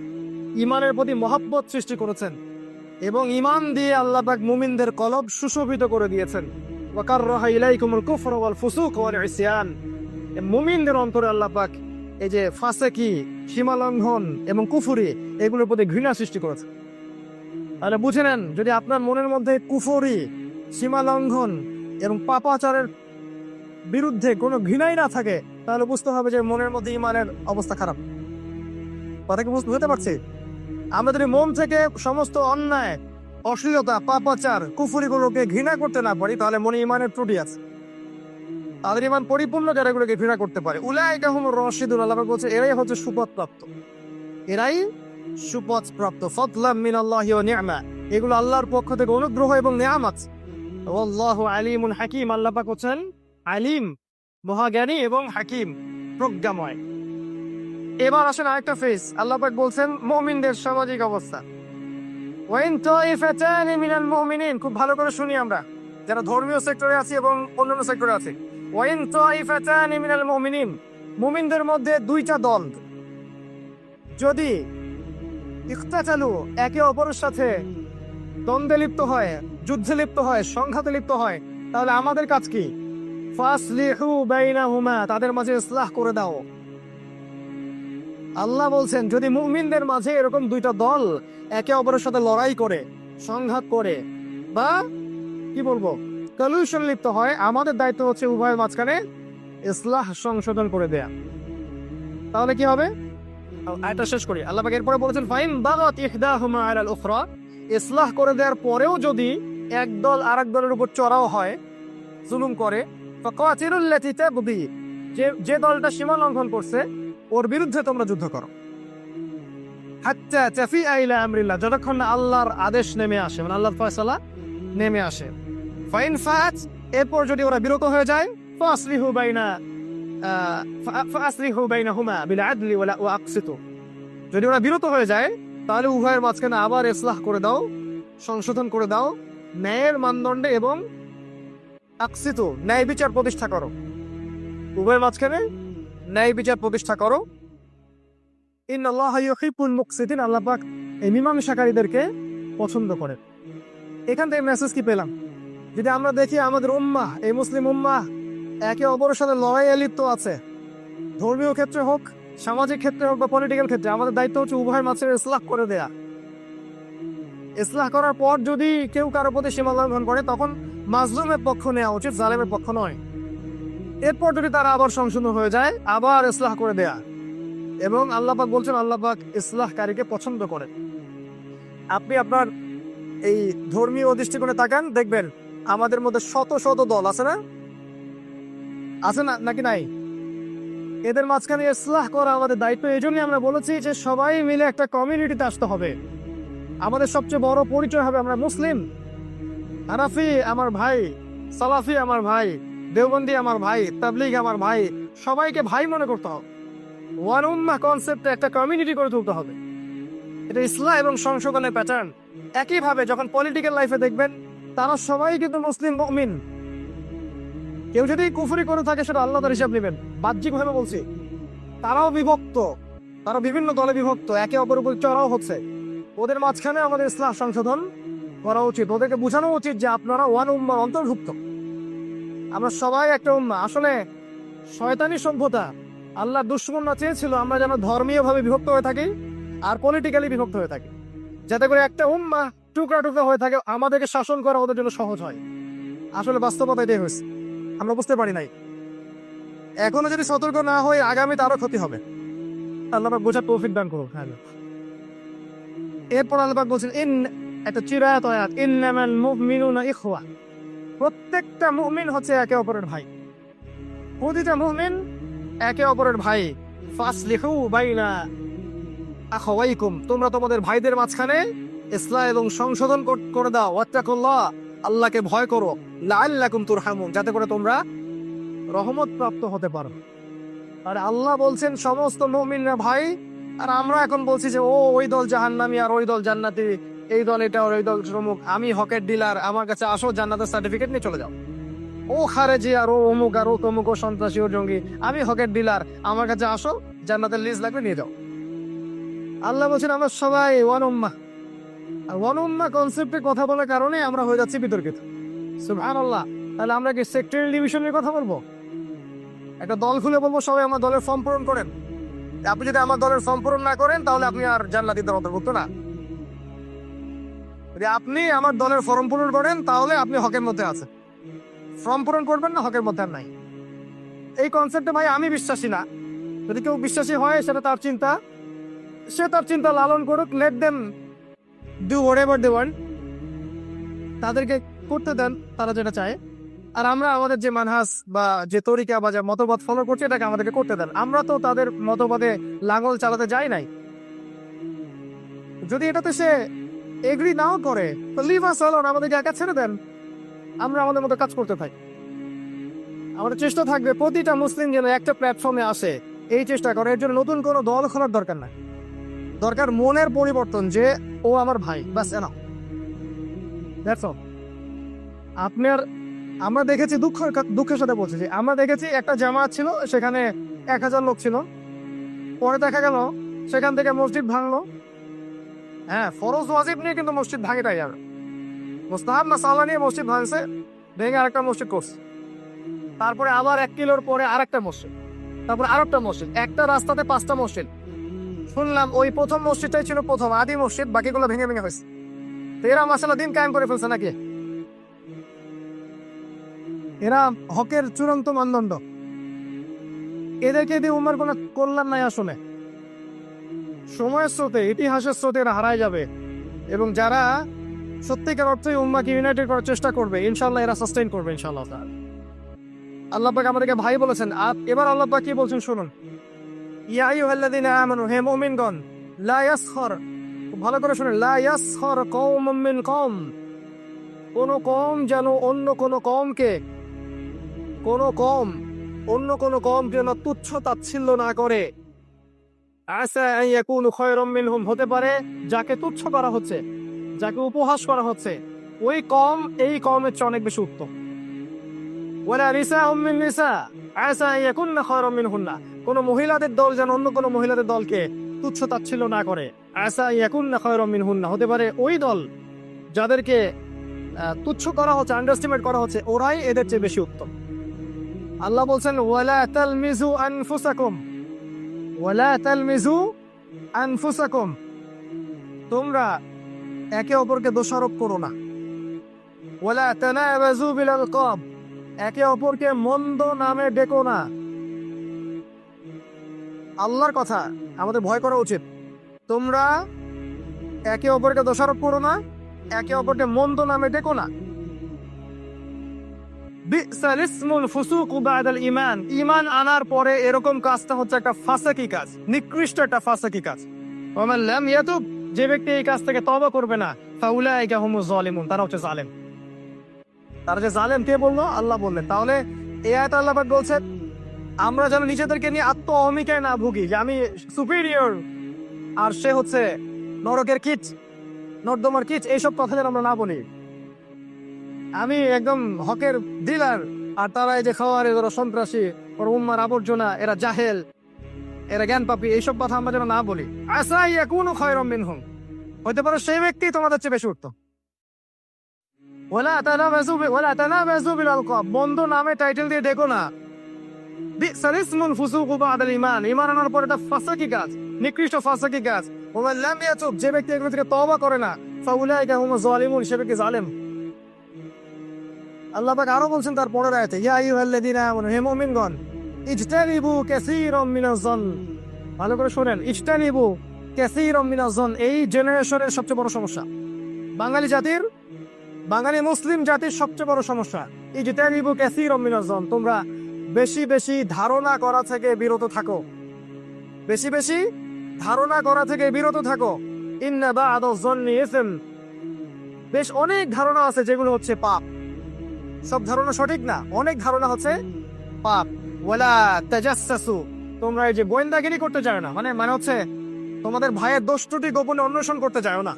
ঈমানের প্রতি মহব্বত সৃষ্টি করেছেন এবং ঈমান দিয়ে আল্লাহ পাক মুমিনদের কলব সুশোভিত করে দিয়েছেন। ওয়া কাররাহা ইলাইকুমুল কুফরা ওয়াল ফুসুক ওয়াল ইসয়ান, মুমিনদের অন্তরে আল্লাহ পাক এই যে ফাসিকি, সীমালঙ্ঘন এবং কুফরি, এগুলোর প্রতি ঘৃণা সৃষ্টি করেছে। তাহলে বুঝে নেন, যদি আপনার মনের মধ্যে কুফরি, সীমা লঙ্ঘন এবং পাপাচারের বিরুদ্ধে কোনো ঘৃণাই না থাকে, তাহলে বুঝতে হবে যে মনের মধ্যে ইমানের অবস্থা খারাপ। কথা কি বুঝতে পারছি? আমরা যদি মন থেকে সমস্ত অন্যায়, অশ্লীলতা, পাপাচার, কুফরিগুলোকে ঘৃণা করতে না পারি, তাহলে মনে ইমানের ত্রুটি আছে। তাদের ইমান পরিপূর্ণ যারা এগুলোকে ঘৃণা করতে পারে, উলাইকা হুমুর রাশিদুন, আল্লাহ পাক বলছে এরাই হচ্ছে সুপথ প্রাপ্ত, এরাই সুপথ প্রাপ্ত। ফাদলাম মিনাল্লাহি ওয়া নি'মা, এগুলো আল্লাহর পক্ষ থেকে অনুগ্রহ এবং নিয়ামত। ওয়াল্লাহু আলিমুন হাকিম, আল্লাহ পাক হচ্ছেন আলিম, মহাজ্ঞানী এবং হাকিম, প্রজ্ঞাময়। এবার আসেন আরেকটা ফেজ, আল্লাহ পাক বলছেন মুমিনদের সামাজিক অবস্থা। ওয়াইন তাইফাতানি মিনাল মুমিনিন, খুব ভালো করে শুনি আমরা যারা ধর্মীয় সেক্টরে আছি এবং অন্যান্য সেক্টরে আছি। ওয়াইন তাইফাতানি মিনাল মুমিনিন, মুমিনদের মধ্যে দুইটা দল যদি ইখতাতালু, একে অপরের সাথে দ্বন্দ্বে লিপ্ত হয়, যুদ্ধে লিপ্ত হয়, সংঘাতে লিপ্ত হয়, তাহলে আমাদের কাজ কি? ফাসলিহু বাইনাহুমা, তাদের মাঝে ইসলাহ করে দাও। আল্লাহ বলছেন যদি মুমিনদের মাঝে এরকম দুইটা দল একে অপরের সাথে লড়াই করে, সংঘাত করে, বা কি বলবো, কলিউশন লিপ্ত হয়, আমাদের দায়িত্ব হচ্ছে উভয়ের মাঝখানে ইসলাহ সংশোধন করে দেয়া। তাহলে কি হবে? আয়াতটা শেষ করি। আল্লাহ পাক এরপরে বলেছেন ফাইন বাগাত ইহদাহুমা আলাল উখরা, ইসলাহ করে দেওয়ার পরেও যদি এক দল আরেক দলের উপর চড়াও হয়, জুলুম করে, ফাকাতিলুল লাতী তাবগী, যে দলটা সীমা লঙ্ঘন করছে ওর বিরুদ্ধে তোমরা যুদ্ধ করো। হাত্তা তাফিআ ইলা আমরিল্লাহ, যতক্ষণ না আল্লাহর আদেশ নেমে আসে, মানে আল্লাহর ফয়সালা নেমে আসে। ফাইন ফাত, এরপর যদি ওরা বিরত হয়ে যায়, ফাসলিহু বাইনাহুমা বিল আদলি ওয়া আকসিতু, যদি ওরা বিরত হয়ে যায় তাহলে উভয়ের মাঝখানে আবার ইসলাহ করে দাও, সংশোধন করে দাও, ন্যায়ের মানদণ্ডে, এবং আকসিতু, ন্যায় বিচার প্রতিষ্ঠা করো, উভয়ের মাঝখানে ন্যায় বিচার প্রতিষ্ঠা করো। ইন্নাল্লাহা ইউহিব্বুল মুকসিতিন, আল্লাহ পাক এই মীমাংসাকারীদেরকে পছন্দ করেন। এখান থেকে মেসেজ কি পেলাম? যদি আমরা দেখি আমাদের উম্মাহ, এই মুসলিম উম্মাহ একে অপরের সাথে লড়াইয়ে লিপ্ত আছে, ধর্মীয় ক্ষেত্রে হোক, সামাজিক ক্ষেত্রে হোক, বা পলিটিক্যাল ক্ষেত্রে, আমাদের দায়িত্ব হচ্ছে উভয়ের মাঝে ইসলাহ করে দেয়া। ইসলাহ করার পর যদি কেউ কারো প্রতি সীমা লঙ্ঘন করে, তখন মাজলুমের পক্ষ নেওয়া উচিত, জালেমের পক্ষ নয়। এরপর যদি তারা আবার সংশোধন হয়ে যায়, আবার ইসলাহ করে দেয়া। এবং আল্লাহ পাক বলছেন আল্লাহ পাক ইসলাহকারীকে পছন্দ করেন। আপনি আপনার এই ধর্মীয় দৃষ্টিকোণে তাকান, দেখবেন আমাদের মধ্যে শত শত দল আছে না? আছে না, নাকি নাই? এদের মাঝখানে ইসলাহ করা আমাদের দায়িত্ব। এই জন্যই আমরা বলেছি যে সবাই মিলে একটা কমিউনিটিতে আসতে হবে। আমাদের সবচেয়ে বড় পরিচয় হবে আমরা মুসলিম। হানাফি আমার ভাই, সালাফি আমার ভাই, দেওবন্দি আমার ভাই, তাবলিগ আমার ভাই, সবাইকে ভাই মনে করতে হবে। ওয়ান উম্মাহ কনসেপ্টে একটা কমিউনিটি করে তুলতে হবে। এটা ইসলাম এবং সংশোধনের প্যাটার্ন। একইভাবে যখন পলিটিক্যাল লাইফে দেখবেন তারা সবাই কিন্তু মুসলিম মুমিন। কেউ যদি কুফরি করে থাকে সেটা আল্লাহ তার হিসাব নেবেন, বাহ্যিকভাবে বলছি। তারাও বিভক্ত, তারা বিভিন্ন দলে বিভক্ত, একে অপরের উপর চড়াও হচ্ছে। ওদের মাঝখানে আমাদের ইসলাম সংশোধন করা উচিত, ওদেরকে বোঝানো উচিত যে আপনারা ওয়ান উম্মার অন্তর্ভুক্ত, আমরা সবাই একটা উম্মাহ। আসলে শয়তানি সভ্যতা, আল্লাহ দুশ্মনরা চেয়েছিল আমরা যেন ধর্মীয় ভাবে বিভক্ত হয়ে থাকি আর পলিটিক্যালি বিভক্ত হয়ে থাকি, যাতে করে একটা উম্মাহ টুকরা টুকরা হয়ে থাকে, আমাদেরকে শাসন করা ওদের জন্য সহজ হয়। আসলে বাস্তবতা এটাই হয়েছে, আমরা বুঝতে পারি নাই। এখনো যদি সতর্ক না হই, আগামীতে আরো ক্ষতি হবে। আল্লাহ পাক বোঝার তৌফিক দান করুন। হ্যাঁ, এরপর আল্লাহ পাক বলছেন একটা চিরায়াত আয়াত, ইন্নামাল মুমিনুনা ইখওয়া, প্রত্যেকটা মুমিন হচ্ছে একে অপরের ভাই। প্রতিটা মুমিন একে অপরের ভাই। ফাসলিহু বাইনা আখাওয়াইকুম, তোমরা তোমাদের ভাইদের মাঝখানে ইসলাহ এবং সংশোধন করে দাও। ওয়াত্তাকুল্লাহ, আল্লাহকে ভয় করো। লাআল্লাকুম তুরহামুন, যাতে করে তোমরা রহমত প্রাপ্ত হতে পারো। আর আল্লাহ বলছেন সমস্ত মুমিনরা ভাই, আর আমরা এখন বলছি যে ওই দল জাহান্নামী আর ওই দল জান্নাতি, এই দল এটা আর ওই দল শ্রমুক, আমি হকের ডিলার, আমার কাছে আসো জান্নাতের সার্টিফিকেট নিয়ে চলে যাও। ও খারেজি আর ও অমুক আর ও তমুক, ও সন্ত্রাসী ও জঙ্গি, আমি হকের ডিলার, আমার কাছে আসো, জান্নাতের লিস্ট লাগবে নিয়ে যাও। আল্লাহ বলছেন আমরা সবাই ওয়ান উম্মাহ। আর ওয়ান উম্মাহ কনসেপ্টে কথা বলার কারণে আমরা হয়ে যাচ্ছি বিতর্কিত। সুবহানাল্লাহ। তাহলে আমরা কি সেক্টরিয়াল ডিভিশনের কথা বলবো? একটা দল খুলে বলবো সবাই আমার দলের ফর্ম পূরণ করেন? আপনি যদি আমার দলের ফর্ম পূরণ না করেন তাহলে আপনি আর জান্নাতীদের অন্তর্ভুক্ত না। যে আপনি আমার দলের ফর্ম পূরণ করেন তাহলে আপনি হকের মধ্যে আছেন, ফর্ম পূরণ করবেন না হকের মধ্যে আর নাই। এই কনসেপ্টে ভাই আমি বিশ্বাসী না। যদি কেউ বিশ্বাসী হয় সেটা তার চিন্তা, সে তার চিন্তা লালন করুক, let them do whatever they want, তাদেরকে করতে দেন তারা যেটা চায়। আর আমরা আমাদের যে মানহাজ বা যে তরিকা বা যে মতবাদ ফলো করছি এটাকে আমাদেরকে করতে দেন। আমরা তো তাদের মতবাদে লাঙল চালাতে যাই নাই। যদি এটাতে সে এগ্রি নাও করে তো লিভ আস অ্যালোন, আমাদেরকে একা ছেড়ে দেন, আমরা আমাদের মতো কাজ করতে থাকি। আমাদের চেষ্টা থাকবে প্রতিটা মুসলিম যেন একটা প্ল্যাটফর্মে আসে, এই চেষ্টা করে। এর জন্য নতুন কোনো দল খোলার দরকার নাই, দরকার মনের পরিবর্তন, যে ও আমার ভাই, বাস এনাফ, দ্যাটস অল। আপনার আমরা দেখেছি, দুঃখের সাথে বলছি যে আমরা দেখেছি একটা জামাত ছিল, সেখানে 1000 লোক ছিল, পরে দেখা গেল সেখান থেকে মসজিদ ভাঙলো। হ্যাঁ, ফরজ ওয়াজিব নিয়ে কিন্তু মসজিদ ভাঙেটাই যাবে, মুস্তাহাব মাসালা নিয়ে মসজিদ ভাঙছে, ভেঙে আরেকটা মসজিদ করছে, তারপরে আবার 1 কিলোর পরে আরেকটা মসজিদ, তারপরে আরেকটা মসজিদ, একটা রাস্তাতে 5টা মসজিদ। শুনলাম ওই প্রথম মসজিদটাই ছিল প্রথম আদি মসজিদ, বাকিগুলো ভেঙে ভেঙে হয়েছে। তো এরা মাসালা দিন কায়েম করে ফেলছে নাকি? এরা হকের চূড়ান্ত মানদণ্ড, এদেরকে দিয়ে উম্মার কোনো কল্যাণ নাই আসলে। সময়ের স্রোতে, ইতিহাসের স্রোতে এরা হারায় যাবে, এবং যারা সত্যিকার অর্থে উম্মাকে ইউনাইটেড করার চেষ্টা করবে ইনশাআল্লাহ এরা সাস্টেইন করবে ইনশাআল্লাহ। আল্লাহ পাক আমাদেরকে ভাই বলেছেন, আর এবার আল্লাহ পাক কি বলছেন শুনুন। ইয়া আইয়ুহাল্লাযীনা আমানু, হে মুমিনগণ, লা ইয়াসখর, ভালো করে শুনুন, লা ইয়াসখর কওমুম মিন কওম, কোন কওম যেন অন্য কোন কওমকে, কোন কওম অন্য কোন কওম যেন তুচ্ছ তাচ্ছিল্য না করে। আসা আন ইয়াকুনু খায়রাম মিনহুম, হতে পারে যাকে তুচ্ছ করা হচ্ছে, যাকে উপহাস করা হচ্ছে, ওই কওম এই কওমের চেয়ে অনেক বেশি উত্তম। ওয়ালা নিসাউম মিন নিসা আসা আন ইয়াকুননা খায়রাম মিনহুন্না, কোন মহিলাদের দল যেন অন্য কোন মহিলাদের দলকে তুচ্ছ তাচ্ছিল্য না করে। আসা আন ইয়াকুননা খায়রাম মিনহুন্না, হতে পারে ওই দল যাদেরকে তুচ্ছ করা হচ্ছে, আন্ডারস্টিমেট করা হচ্ছে, ওরাই এদের চেয়ে বেশি উত্তম। আল্লাহ বলছেন, ওয়ালা তালমিজু আনফুসাকুম, ওয়ালা তালমিজু আনফুসাকুম, তোমরা একে অপরকে দোষারোপ করো না। ওয়ালা তানাবাজু বিল আলকাব, একে অপরকে মন্দ নামে ডেকো না। আল্লাহর কথা আমাদের ভয় করা উচিত। তোমরা একে অপরকে দোষারোপ করো না, একে অপরকে মন্দ নামে ডেকো না। বিসাল ইসমুল ফুসুকু বাদাল ঈমান, ঈমান আনার পরে এরকম কাজটা হচ্ছে একটা ফাসাকি কাজ, নিকৃষ্ট একটা ফাসাকি কাজ। ওয়া মান লাম ইয়াতুব, যে ব্যক্তি এই কাজ থেকে তওবা করবে না, ফাউলাইকা হুমুজ জালিমুন, তারা হচ্ছে জালেম। তারা যে জালেম কে বললো? আল্লাহ বললেন। তাহলে এই আয়াতে আল্লাহ পাক বলছেন আমরা যেন নিজেদেরকে নিয়ে আত্ম অহমিকায় না ভুগি, যে আমি সুপিরিয়র আর সে হচ্ছে নরকের কিচ, নর্দমার কিচ, এইসব কথা যেন আমরা না বলি। আমি একদম হকের ডিলার, আর তারা এই যে খাওয়ার, এরা সন্ত্রাসী, ওর উম্মার আবর্জনা, এরা জাহেল, এরা জ্ঞান পাপী, এইসব কথা আমরা যেন না বলি। আসা ইয়াকুনু খায়রাম মিনহুম, হইতে পারে সেই ব্যক্তি তোমাদের চেয়ে বেশি উত্তম। ওয়ালা তানাবাজু বিল আলকাব, বন্ধ নামে টাইটেল দিয়ে ডেকো না। বিসাল ইসমুল ফুসুকু বাদাল ঈমান, ঈমান আনার পরে এটা ফাসাকি কাজ, নিকৃষ্ট ফাসাকি কাজ। ওয়া মান লাম ইয়াতুব, যে ব্যক্তি এগুলো থেকে তওবা করে না, ফাউলাইকা হুমুজ জালিমুন, সে ব্যক্তি জালেম। আল্লাহ পাক আরো বলছেন তার পরের আয়াতে, ইয়া আইয়ুহাল্লাযীনা আমানু, হে মুমিনগণ, ইজতানিবু কাসীরাম মিনাজ জন, ভালো করে শুনেন, ইজতানিবু কাসীরাম মিনাজ জন, এই জেনারেশনের সবচেয়ে বড় সমস্যা, বাঙালি জাতির, বাঙালি মুসলিম জাতির সবচেয়ে বড় সমস্যা। ইজতানিবু কাসীরাম মিনাজ জন, তোমরা বেশি বেশি ধারণা করা থেকে বিরত থাকো, বেশি বেশি ধারণা করা থেকে বিরত থাকো। ইন্না বা'দাজ জন্নি ইসম, বেশ অনেক ধারণা আছে যেগুলো হচ্ছে পাপ, সব ধারণা সঠিক না, অনেক ধারণা হচ্ছে পাপ। ওয়ালা তাজাসসু, তোমরা এই যে গোয়েন্দাগিরি করতে চাও না, মানে হচ্ছে তোমাদের ভাইয়ের দোষ ত্রুটি গোপনে অন্বেষণ করতে চাও না।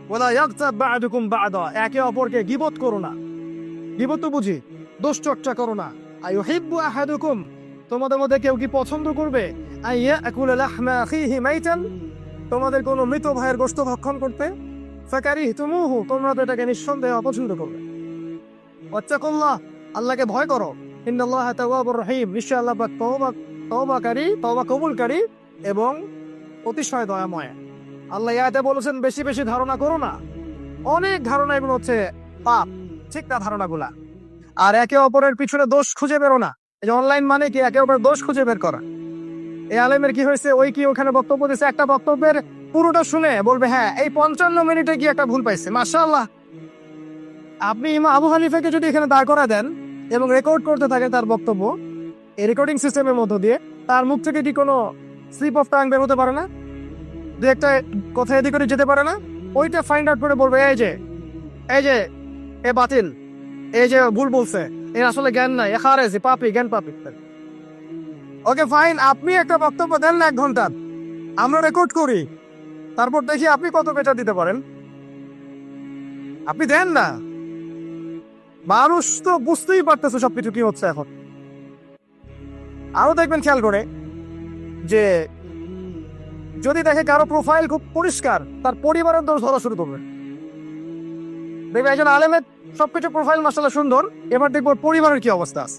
ওয়ালা ইয়াগতাব বা'দুকুম বা'দা, একে অপরকে গীবত করো না, গীবত তো বুঝি, দোষ চর্চা করো না। আইয়ুহিব্বু আহাদুকুম, তোমাদের মধ্যে কেউ কি পছন্দ করবে আইয়াকুলা লাহমা আখিহি মাইতান, তোমাদের কোনো মৃত ভাইয়ের গোশত ভক্ষণ করতে? ফাকারিহতুমুহু, তোমরা তো এটাকে নিঃসন্দেহে অপছন্দ করবে। ওয়াত্তাকুল্লাহ, আল্লাহকে ভয় করো। ইন্নাল্লাহা তাওয়াবুর রহিম, নিশ্চয় আল্লাহ পাক তওবাকারী, তওবা কবুলকারী এবং অতিশয় দয়াময়। আল্লাহ আয়াতে বলেছেন বেশি বেশি ধারণা করো না, অনেক ধারণা, এগুলো হচ্ছে পাপ, ঠিক না ধারণাগুলা। আর একে অপরের পিছনে দোষ খুঁজে বেরো না। এই যে অনলাইন মানে কি, একে অপরের দোষ খুঁজে বের করা। এই আলেমের কি হয়েছে, ওই কি ওখানে বক্তব্য দিচ্ছে, একটা বক্তব্যের পুরোটা শুনে বলবে হ্যাঁ এই 55 মিনিটে কি একটা ভুল পাইছে, মাশাআল্লাহ। আপনি ইমাম আবু হানিফাকে যদি এখানে দাঁড় করা দেন এবং রেকর্ড করতে থাকেন তার বক্তব্য, এই রেকর্ডিং সিস্টেমের মধ্য দিয়ে, তার মুখ থেকে কি কোনো স্লিপ অফ টাং বের হতে পারে না? দু একটা কথা এদিক করে যেতে পারে না? ওইটা ফাইন্ড আউট করে বলবে এই যে এ বাতিল, এই যে ভুল বলছে, এর আসলে জ্ঞান নাই, এ খারেজি, পাপি, জ্ঞান পাপি। ওকে ফাইন, আপনি একটা বক্তব্য দেন না 1 ঘন্টা, আমরা রেকর্ড করি, তারপর দেখি আপনি কত বেচা দিতে পারেন। আপনি দেন না। মানুষ তো বুঝতেই পারতেছে সবকিছু কি হচ্ছে এখন। আরো দেখবেন খেয়াল করে যে যদি দেখে কারো প্রোফাইল খুব পরিষ্কার, তার পরিবারের দোষ ধরা শুরু করবে। দেখবে একজন আলেমের সবকিছু প্রোফাইল মাশাআল্লাহ সুন্দর, এবার দেখবো পরিবারের কি অবস্থা আছে।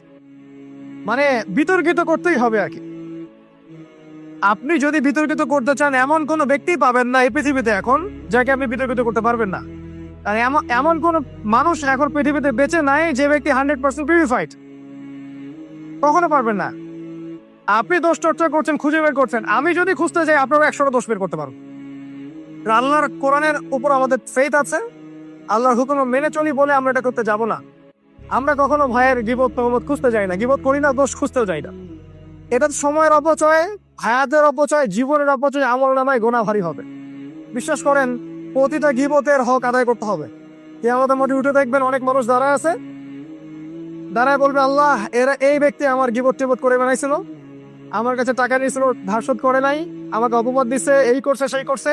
মানে বিতর্কিত করতেই হবে আর কি। আপনি যদি বিতর্কিত করতে চান, এমন কোন ব্যক্তি পাবেন না এই পৃথিবীতে এখন যাকে আপনি বিতর্কিত করতে পারবেন না। আর এমন কোন মানুষ এখন পৃথিবীতে বেঁচে নাই যে ব্যক্তি 100% পিউরিফাইড, কখনো পারবেন না। আপনি দোষ চর্চা করছেন, খুঁজে বের করছেন, আমি যদি খুঁজতে যাই আপনারা 100টা দোষ বের করতে পারবো। আল্লাহর কোরআনের উপর আমাদের ফেথ আছে, আল্লাহর হুকুম মেনে চলি বলে আমরা এটা করতে যাব না। আমরা কখনো ভাইয়ের গীবত তহমত খুঁজতে যাই না, গীবত করি না, দোষ খুঁজতেও যাই না। এটা সময়ের অপচয়, হায়াতের অপচয়, জীবনের অপচয়, আমল নামায় গোনা ভারী হবে। বিশ্বাস করেন, প্রতিটা গীবতের হক আদায় করতে হবে। কিয়ামতের মাঠে উঠে দেখবেন অনেক মানুষ দাঁড়ায় আছে, দাঁড়ায় বলবে আল্লাহ এই ব্যক্তি আমার গীবত টিবত করে বানাইছিল, আমার কাছে টাকা নিয়েছিল, ধার শোধ করে নাই, আমাকে অপবাদ দিচ্ছে, এই করছে সেই করছে,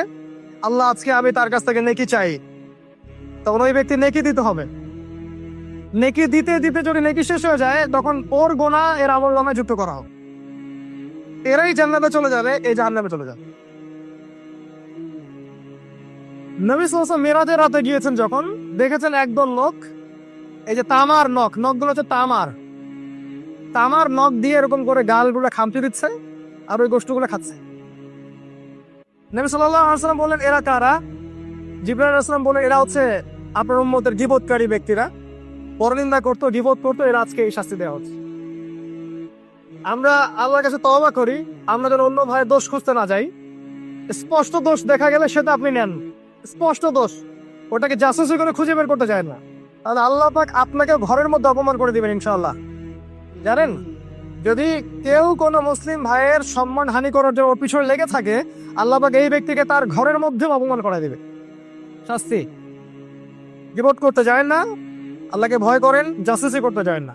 আল্লাহ আজকে আমি তার কাছ থেকে নেকি চাই। তখন ওই ব্যক্তি নেকি দিতে হবে। নেকি দিতে দিতে যদি নেকি শেষ হয়ে যায়, তখন ওর গোনা এর আমল নামায় যুক্ত করা হোক। এরাই জান্নাতে চলে যাবে, এই জাহান্নামে চলে যাবে। নবী সাল্লাল্লাহু আলাইহি ওয়াসাল্লাম মিরাজের রাতে গিয়েছেন, যখন দেখেছেন একদল লোক, এই যে তামার নখগুলো হচ্ছে তামার নখ দিয়ে এরকম করে গালগুলো খামচে দিচ্ছে আর ওই গোশতগুলো খাচ্ছে। নবী সাল্লাল্লাহু আলাইহি ওয়াসাল্লাম বললেন এরা কারা? জিবরাইল আলাইহিস সালাম বললেন এরা হচ্ছে আপনার উম্মতের গীবতকারী ব্যক্তিরা, পরনিন্দা করতো, গীবত করতো, এরা আজকে এই শাস্তি দেওয়া হচ্ছে। আমরা আল্লাহর কাছে তওবা করি, আমরা যেন অন্য ভাইয়ের দোষ খুঁজতে না যাই। স্পষ্ট দোষ দেখা গেলে সেটা আপনি নেন, স্পষ্ট দোষ, ওটাকে জাসুসি করে খুঁজে বের করতে চায় না, তাহলে আল্লাহ পাক আপনাকে ঘরের মধ্যে অপমান করে দিবেন ইনশাআল্লাহ। জানেন, যদি কেউ কোনো মুসলিম ভাইয়ের সম্মান হানি করার জন্য ওর পিছনে লেগে থাকে, আল্লাহ পাক এই ব্যক্তিকে তার ঘরের মধ্যে অপমান করে দিবে, শাস্তি। গীবত করতে যায় না, আল্লাহকে ভয় করেন, জাসুসি করতে যায় না,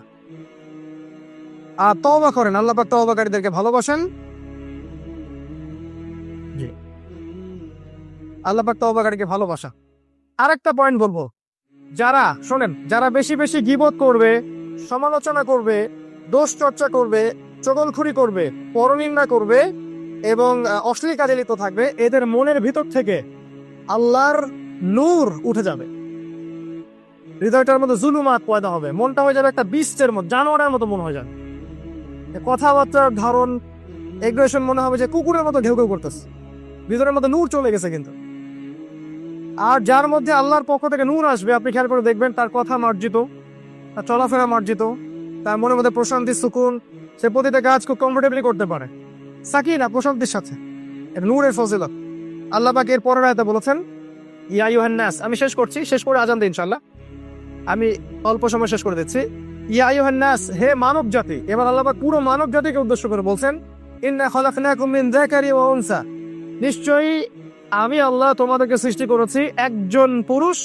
আর তওবা করেন। আল্লাহ পাক তওবাকারীদেরকে ভালোবাসেন। জি, আল্লাহ পাক তওবাকারীকে ভালোবাসা। আরেকটা পয়েন্ট বলবো, যারা শোনেন, যারা বেশি বেশি গীবত করবে, সমালোচনা করবে, দোষ চর্চা করবে, চগলখুরি করবে, পরনিন্দা করবে এবং অশ্লীল কাজে লিপ্ত থাকবে, এদের মনের ভিতর থেকে আল্লাহর নূর উঠে যাবে, হৃদয়টার মধ্যে জুলুমাত পয়দা হবে, মনটা হয়ে যাবে একটা বিস্টের মতো, জানোয়ারের মতো মন হয়ে যাবে, কথাবার্তার ধরন, এগ্রেশন মনে হবে যে কুকুরের মতো ঘেউ ঘেউ করতেছে, ভিতরের মধ্যে নূর চলে গেছে কিন্তু। আর যার মধ্যে আল্লাহর পক্ষ থেকে নূর আসবে, আপনি খেয়াল করে দেখবেন তার কথা মার্জিত, তার চলাফেরা মার্জিত, তার মনের মধ্যে প্রশান্তি, সুকুন, সে প্রতিটা কাজ খুব কমফোর্টেবলি করতে পারে, সাকিনা, প্রশান্তির সাথে। এটা নূরের ফজিলত। আল্লাহ পাক এর পরের আয়াতে বলেছেন ইয়া আইয়ুহান নাস, আমি শেষ করছি, শেষ করে আজান দিই ইনশাআল্লাহ, আমি অল্প সময় শেষ করে দিচ্ছি। ইয়া আইয়ুহান নাস, হে মানব জাতি। এবার আল্লাহ পাক পুরো মানব জাতিকে উদ্দেশ্য করে বলছেন ইন্না খলাকনাকুম মিন যাকারি ওয়া উনসা, নিশ্চয়ই আমি আল্লাহ তোমাদেরকে সৃষ্টি করেছি একজন পুরুষ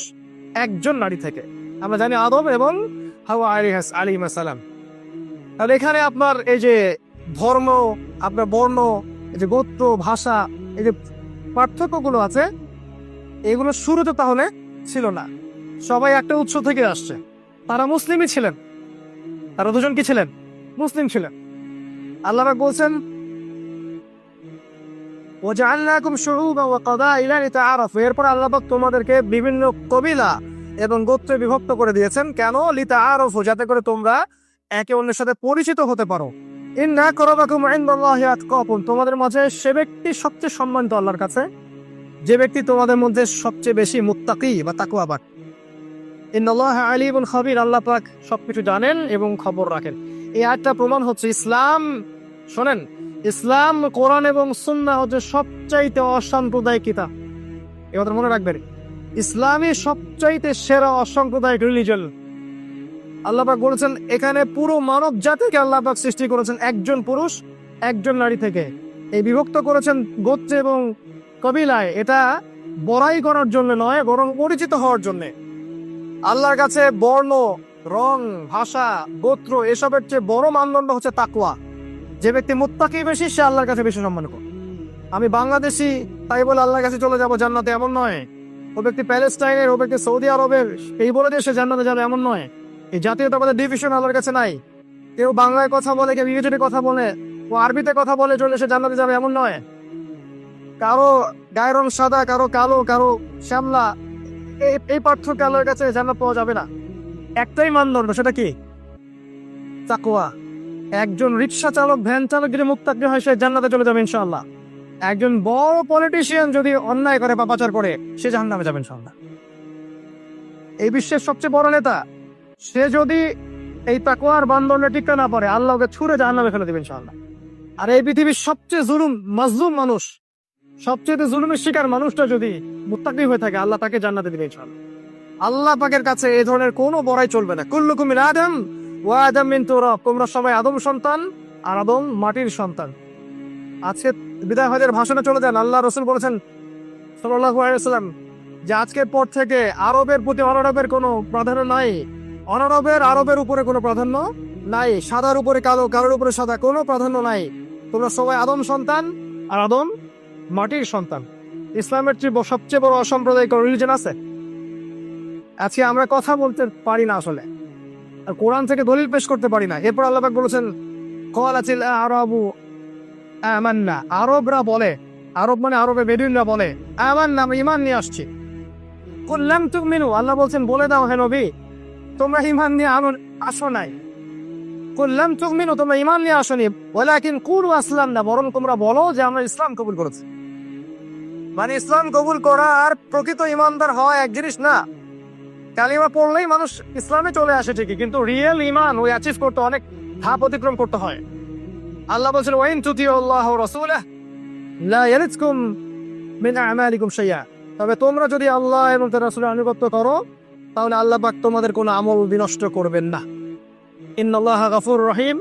একজন নারী থেকে। আমরা জানি আদম এবং হাওয়া আলাইহিস সালাম। তাহলে এখানে আপনার এই যে ধর্ম, আপনার বর্ণ, এই যে গোত্র, ভাষা, এই যে পার্থক্যগুলো আছে, এগুলো শুরুতে তাহলে ছিল না, সবাই একটা উৎস থেকে আসছে, তারা মুসলিমই ছিলেন, তারা দুজন কি ছিলেন? মুসলিম ছিলেন। আল্লাহ পাক বলছেন ওয়াজআলনাকুম শুউবান ওয়া ক্বাবাইলা লিতাআরাফু, এরপর আল্লাহ পাক তোমাদেরকে বিভিন্ন কবিলা এবং গোত্রে বিভক্ত করে দিয়েছেন। কেন? লিতাআরাফু, যাতে করে তোমরা একে অন্যের সাথে পরিচিত হতে পারো। ইন্না আকরামাকুম ইনদাল্লাহি আতকাকুম, তোমাদের মাঝে সে ব্যক্তি সবচেয়ে সম্মানিত আল্লাহর কাছে যে ব্যক্তি তোমাদের মধ্যে সবচেয়ে বেশি মুত্তাকি বা তাকওয়াবান। ইন্নাল্লাহা আলিমুন খাবীর, আল্লাহ পাক সবকিছু জানেন এবং খবর রাখেন। এই আয়াতটা প্রমাণ হচ্ছে ইসলাম, শোনেন, ইসলাম, কোরআন এবং সুন্নাহ হচ্ছে সবচাইতে অসাম্প্রদায়িক কিতাব। এই কথা মনে রাখবেন, ইসলামই সবচাইতে সেরা অসাম্প্রদায়িক রিলিজন। আল্লাহ পাক বলেছেন এখানে পুরো মানব জাতিকে আল্লাহ পাক সৃষ্টি করেছেন একজন পুরুষ একজন নারী থেকে। এই বিভক্ত করেছেন গোত্রে এবং কবিলায়, এটা বড়াই করার জন্য নয়, বরং পরিচিত হওয়ার জন্য। আল্লাহর কাছে বর্ণ, রং, ভাষা, গোত্র এসবের চেয়ে বড় মানদণ্ড হচ্ছে তাকওয়া। যে ব্যক্তি মুত্তাকি বেশি, সে আল্লাহর কাছে বেশি সম্মান করে। আমি বাংলাদেশি তাই বলে আল্লাহর কাছে চলে যাব জান্নাতে, এমন নয়। ও ব্যক্তি প্যালেস্টাইনের, ও ব্যক্তি সৌদি আরবের, এই বলে দিয়ে সে জান্নাতে যাবে এমন নয়। এই জাতীয়তাবাদের ডিভিশন আল্লাহর কাছে নাই। কেউ বাংলায় কথা বলে, কেউ ইংরেজিতে কথা বলে, ও আরবিতে কথা বলে চলে সে জান্নাতে যাবে এমন নয়। কারো গায়ের রং সাদা, কারো কালো, কারো শ্যামলা, এই পার্থক্য আল্লাহর কাছে জান্নাত পাওয়া যাবে না। একটাই মানদণ্ড, সেটা কি? তাকওয়া। একজন রিকশা চালক, ভ্যান চালক যদি মুত্তাকি হয়, সে জান্নাতে চলে যাবে ইনশাআল্লাহ। একজন বড় পলিটিশিয়ান যদি অন্যায় করে বা পাচার করে, সে জাহান্নামে যাবে ইনশাআল্লাহ। এই বিশ্বের সবচেয়ে বড় নেতা, সে যদি এই তাকওয়ার মানদণ্ডে টিকতে না পারে, আল্লাহ ওকে ছুঁড়ে জাহান্নামে ফেলে দেবে ইনশাআল্লাহ। আর এই পৃথিবীর সবচেয়ে মাজলুম মানুষ, সবচেয়ে জুলুমের শিকার মানুষটা যদি মুত্তাকি হয়ে থাকে, আল্লাহ তাকে জান্নাতে দিবে ইনশাআল্লাহ। আল্লাহ পাকের কাছে এই ধরনের কোনো বড়াই চলবে না। কুল্লুকুম মিন আদম ওয়া আদম মিন তুরাব, তোমরা সবাই আদম সন্তান আর আদম মাটির সন্তান। আজকে বিদায় হজের ভাষণে চলে যান, আল্লাহ রাসূল বলেছেন সাল্লাল্লাহু আলাইহি ওয়াসাল্লাম যে আজকের পর থেকে আরবের প্রতি অনারবের কোনো প্রাধান্য নাই, অনারবের আরবের উপরে কোনো প্রাধান্য নাই, সাদার উপরে কালো, কালোর উপরে সাদা, কোনো প্রাধান্য নাই। তোমরা সবাই আদম সন্তান আর আদম মাটির সন্তান। ইসলামের সবচেয়ে বড় অসাম্প্রদায়িক রিলিজন আছে? আজকে আমরা কথা বলতে পারি না আসলে, আর কোরআন থেকে দলিল পেশ করতে পারি না। এরপর আল্লাহ পাক বলেছেন ক্বালাতিল আরাবু আমান্না, আরবরা বলে, আরব মানে আরবে বেদুইনরা বলে আমান্না, আমরা ঈমান নিয়ে আসছি। কুল লাম তুমিনু, আল্লাহ বলছেন বলে দাও হে নবী, তোমরা ঈমান নিয়ে আসো নাই। কুল লাম তুমিনু, তোমরা ঈমান নিয়ে আসোনি, ওয়ালাকিন কুলু আসলামনা, বরং তোমরা বলো যে আমরা ইসলাম কবুল করেছি। মানে ইসলাম কবুল করা আর প্রকৃত ইমানদার হওয়া এক জিনিস না। কালিমা পড়লেই মানুষ ইসলামে চলে আসে ঠিকই, কিন্তু রিয়েল ইমান ওই অ্যাচিভ করতে অনেক ধাপ অতিক্রম করতে হয়। আল্লাহ বলছেন ওয়াইন তুতিউল্লাহ ওয়া রাসূলাহু লা ইয়ালিদকুম মিন আমালিকুম শাইআ, তবে তোমরা যদি আল্লাহ এবং তার রাসূলের আনুগত্য করো, তাহলে আল্লাহ পাক তোমাদের কোনো আমল বিনষ্ট করবেন না। ইন্নাল্লাহা গাফুরুর রহিম,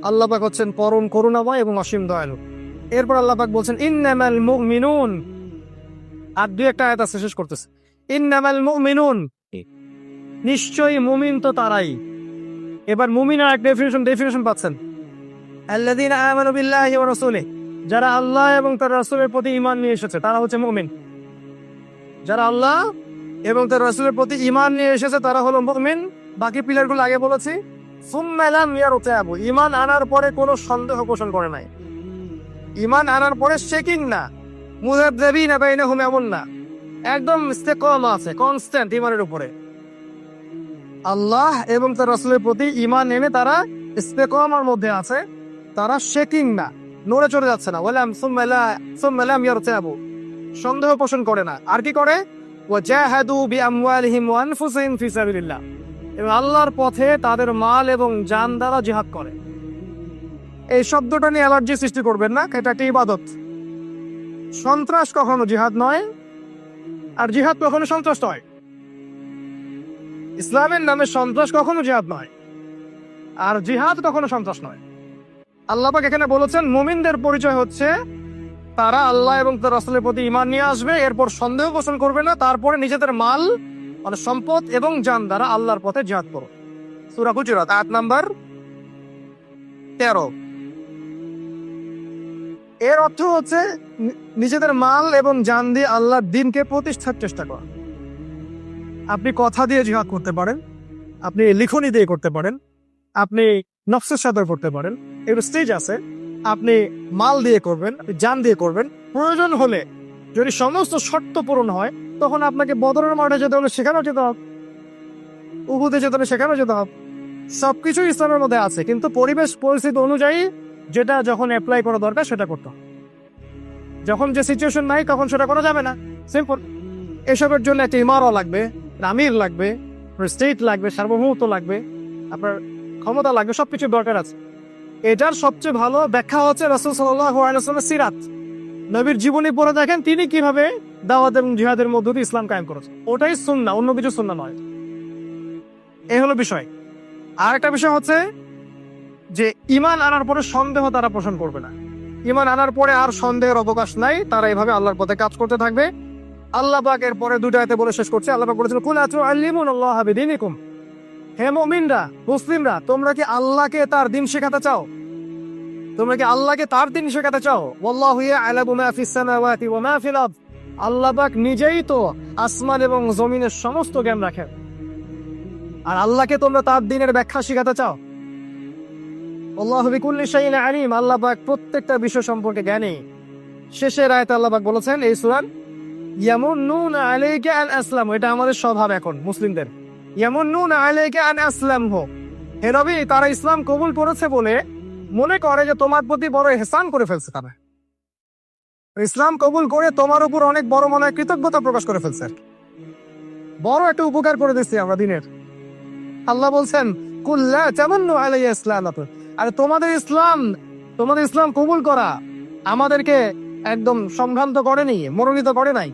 আল্লাহ পাক হচ্ছেন পরম করুণাময় এবং অসীম দয়ালু। এরপর আল্লাহ পাক বলছেন ইন্নামাল মুমিনুন, আর দুই একটা আয়াত আছে, শেষ করতেছে। ইন্নামাল মুমিনুন, নিশ্চয়ই মুমিন তো তারাই। এবার মুমিন আর এক ডেফিনিশন পাচ্ছেন, আল্লাযীনা আমানু বিল্লাহি ওয়া রাসূলিহি, যারা আল্লাহ এবং তার রাসূলের প্রতি ঈমান নিয়ে এসেছে তারা হচ্ছে মুমিন। যারা আল্লাহ এবং তার রাসূলের প্রতি ঈমান নিয়ে এসেছে তারা হলো মুমিন। বাকি পিলারগুলো আগে বলেছি। সুম্মা লাম ইয়ারতাবু, ঈমান আনার পরে কোনো সন্দেহ পোষণ করে নাই। ঈমান আনার পরে শেকিং না, মুযাবযাবিনা বাইনাহুম, এমন না, একদম ইস্তেকামা আছে, কনস্ট্যান্ট ঈমানের উপরে। আল্লাহ এবং তার রাসূলের প্রতি ঈমান এনে তারা ইস্তেকামার মধ্যে আছে, তারা শেকিং না, নড়ে চড়ে যাচ্ছে না। ওয়ালাম সুম্মা লাম ইয়ারতাবু, সন্দেহ পোষণ করে না। আর কি করে? ওয়াজাহাদু বিআমওয়ালিহিম ওয়া আনফুসিহিম ফি সাবিলিল্লাহ, এবং আল্লাহর পথে তাদের মাল এবং জান দ্বারা জিহাদ করে। এই শব্দটা নিয়ে অ্যালার্জি সৃষ্টি করবেন না, এটা একটা ইবাদত। সন্ত্রাস কখনো জিহাদ নয়, আর জিহাদ কখনো সন্ত্রাস নয়। ইসলামের নামে সন্ত্রাস কখনো জিহাদ নয়, আর জিহাদ কখনো সন্ত্রাস নয়। আল্লাহ পাক এখানে বলেছেন মুমিনদের পরিচয় হচ্ছে তারা আল্লাহ এবং তার রাসূলের প্রতি ঈমান নিয়ে আসবে, এরপর সন্দেহ পোষণ করবে না, তারপরে নিজেদের মাল মানে সম্পদ এবং জান দ্বারা আল্লাহর পথে জিহাদ করো। সূরা হুজুরাত আয়াত নাম্বার 13। এর অর্থ হচ্ছে নিজেদের মাল এবং জান দিয়ে আল্লাহর দ্বীনকে প্রতিষ্ঠার চেষ্টা করা। আপনি কথা দিয়ে জিহাদ করতে পারেন, আপনি লিখনি দিয়ে করতে পারেন, আপনি নফসের সাথে করতে পারেন, এর স্টেজ আছে। আপনি মাল দিয়ে করবেন, আপনি জান দিয়ে করবেন। প্রয়োজন হলে যদি সমস্ত শর্ত পূরণ হয়, তখন আপনাকে বদরের মাঠে যেতে হলে সেখানেও যেতে হবে, উহুদে যেতে হলে সেখানেও যেতে হবে। সবকিছু ইসলামের মধ্যে আছে, কিন্তু পরিবেশ পরিস্থিতি অনুযায়ী যেটা যখন অ্যাপ্লাই করা দরকার সেটা করতে হবে। যখন যে সিচুয়েশন নাই তখন সেটা করা যাবে না, সিম্পল। এসবের জন্য একটা ইমারও লাগবে, আমির লাগবে, স্টেট লাগবে, সার্বভৌমত্ব লাগবে, আপনার ক্ষমতা লাগবে, সবকিছু দরকার আছে। এটার সবচেয়ে ভালো ব্যাখ্যা হচ্ছে রাসূল সাল্লাল্লাহু আলাইহি ওয়াসাল্লামের সিরাত। নবীর জীবনী পড়ে দেখেন তিনি কিভাবে দাওয়াত এবং জিহাদের মধ্য দিয়ে ইসলাম কায়েম করেছেন। ওটাই সুন্নাহ, অন্য কিছু সুন্নাহ নয়। এই হলো বিষয়। আর একটা বিষয় হচ্ছে যে ঈমান আনার পরে সন্দেহ তারা পোষণ করবে না। ঈমান আনার পরে আর সন্দেহের অবকাশ নাই, তারা এইভাবে আল্লাহর পথে কাজ করতে থাকবে। আল্লাহ পাক এর পরে দুটো আয়াতে বলে শেষ করছে। আল্লাহ পাক বলেছেন, কুল আতুআল্লিমুনাল্লাহা বিদীনিকুম, হে মুমিনরা, মুসলিমরা, তোমরা কি আল্লাহকে তার দ্বীন শেখাতে চাও? তোমরা কি আল্লাহকে তার দ্বীন শেখাতে চাও? ওয়াল্লাহু ইয়ালামু মা ফিস সামাওয়াতি ওয়া মা ফিল আরদ, আল্লাহ পাক নিজেই তো আসমান এবং জমিনের সমস্ত জ্ঞান রাখেন। আর আল্লাহকে তোমরা তার দ্বীনের ব্যাখ্যা শেখাতে চাও? আল্লাহু বিকুল্লি শাইইন আলিম, আল্লাহ পাক প্রত্যেকটা বিষয় সম্পর্কে জ্ঞানী। শেষের আয়াতে আল্লাহ পাক বলেছেন এই সূরার, ইয়ামুন্নুনা আলাইকা আন আসলামু, এটা আমাদের স্বভাব এখন মুসলিমদের। ইয়ামুন্নুনা আলাইকা আন আসলামু, হে নবী, তারা ইসলাম কবুল করেছে বলে মনে করে যে তোমার প্রতি বড় ইহসান করে ফেলছে। তারা ইসলাম কবুল করে তোমার উপর অনেক বড় মনে হয় কৃতজ্ঞতা প্রকাশ করে ফেলছে, বড় একটা উপকার করে দিচ্ছি আমরা দিনের। আল্লাহ বলছেন, কুল লা তামান্নু আলাইয়া ইসলামাকুম, আর তোমাদের ইসলাম কবুল করা আমাদেরকে একদম সম্ভ্রান্ত করেনি, মনোনীত করে নাই।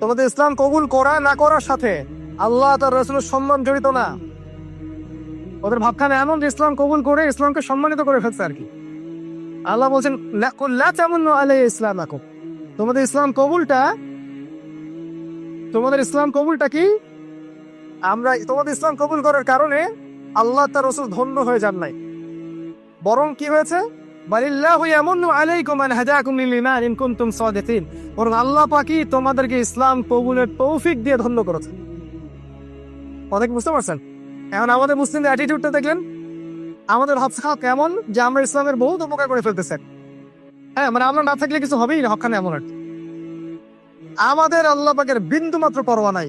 তোমাদের ইসলাম কবুল করা না করার সাথে আল্লাহ তার রাসূলের সম্মান জড়িত না। ওদের ভাবখানে এমন যে ইসলাম কবুল করে ইসলামকে সম্মানিত করে ফেলছে আর কি। আল্লাহ বলছেন, কুল লা তামান্নু আলাইয়া ইসলামাকুম, তোমাদের ইসলাম কবুলটা কি? আমরা তোমাদের ইসলাম কবুল করার কারণে আল্লাহ তার রাসূল ধন্য হয়ে যান নাই, বরং কি হয়েছে? বালিল্লাহু ইয়ামুন্নু আলাইকুম আন হাদাকুম লিল ঈমান ইন কুনতুম সাদিকিন, বরং আল্লাহ পাকই তোমাদেরকে ইসলাম কবুলের তৌফিক দিয়ে ধন্য করেছে। কথা কি বুঝতে পারছেন? এখন আমাদের মুসলিমদের অ্যাটিটিউডটা দেখলেন, আমাদের ভাবছা কেমন যে আমরা ইসলামের বহুত উপকার করে ফেলতেছি। হ্যাঁ, মানে আমরা না থাকলে কিছু হবেই না, হকখানে এমন আর কি। আমাদের আল্লাহ পাকের বিন্দু মাত্র পরোয়া নাই।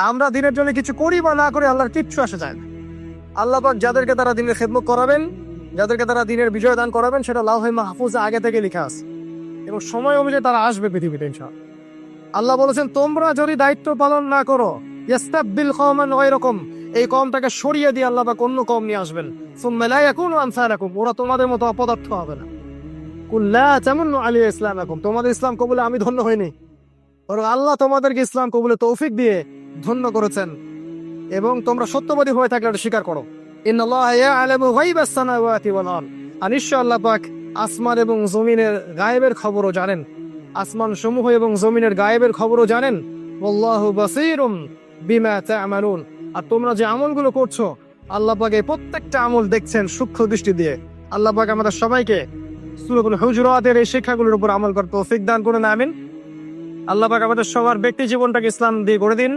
আমরা দিনের জন্য কিছু করি বা না করি, আল্লাহর কিচ্ছু আসে যায় না। আল্লাহ পাক যাদেরকে তারা দিনের খেদমত করাবেন, যাদেরকে তারা দিনের বিজয় দান করাবেন, সেটা লাউহে মাহফুজে আগে থেকে লেখা আছে এবং সময় অনুযায়ী তারা আসবে পৃথিবীতে ইনশাআল্লাহ। আল্লাহ বলেছেন, তোমরা যদি দায়িত্ব পালন না করো, ইয়াস্তাবদিল কওমান গায়রাকুম, এই কওমটাকে সরিয়ে দিয়ে আল্লাহ পাক অন্য কওম নিয়ে আসবেন। সুম্মা লা ইয়াকুনু আমসালাকুম, ওরা তোমাদের মতো অপদার্থ হবে না। কুল লা তামান্নু আলাইয়া ইসলামাকুম, তোমাদের ইসলাম কবুলে আমি ধন্য হইনি, বরং আল্লাহ তোমাদেরকে ইসলাম কবুলে তৌফিক দিয়ে ধন্য করেছেন। এবং তোমরা সত্যবাদী হয়ে থাকলে এটা স্বীকার করো। ইন্নাল্লাহা ইয়ালামু গায়বাস সামাওয়াতি ওয়াল আরদ, নিশ্চয় আল্লাহ পাক আসমান এবং জমিনের গায়েবের খবরও জানেন। আসমান সমূহ এবং জমিনের গায়েবের খবরও জানেন। ওয়াল্লাহু বাসীরুম বিমা তা'মালুন, আর তোমরা যে আমলগুলো করছো আল্লাহ পাক এই প্রত্যেকটা আমল দেখছেন সূক্ষ্ম দৃষ্টি দিয়ে। আল্লাহ পাক আমাদের সবাইকে সূরাতুল হুজুরাতের এই শিক্ষাগুলোর উপর আমল করতে তৌফিক দান করুন, আমিন। আল্লাহ পাক আমাদের সবার ব্যক্তি জীবনটাকে ইসলাম দিয়ে গড়ে দিন।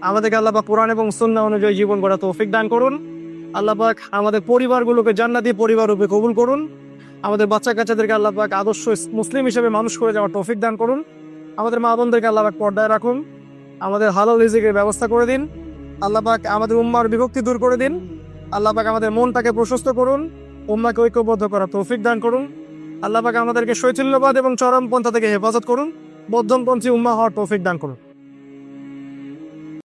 আমাদেরকে আল্লাহ পাক কোরআন এবং সুন্নাহ অনুযায়ী জীবন গড়া তৌফিক দান করুন। আল্লাহ পাক আমাদের পরিবারগুলোকে জান্নাতি পরিবার রূপে কবুল করুন। আমাদের বাচ্চা কাচ্চাদেরকে আল্লাহ পাক আদর্শ মুসলিম হিসেবে মানুষ করে যাওয়ার তৌফিক দান করুন। আমাদের মা বোনদেরকে আল্লাহ পাক পর্দায় রাখুন। আমাদের হালাল রিজিকের ব্যবস্থা করে দিন। আল্লাহ পাক আমাদের উম্মার বিভক্তি দূর করে দিন। আল্লাহ পাক আমাদের মনটাকে প্রশস্ত করুন, উম্মাকে ঐক্যবদ্ধ করার তৌফিক দান করুন। আল্লাহ পাক আমাদেরকে শৈথিল্যবাদ এবং চরমপন্থা থেকে হেফাজত করুন, মধ্যমপন্থী উম্মাহ হওয়ার তৌফিক দান করুন।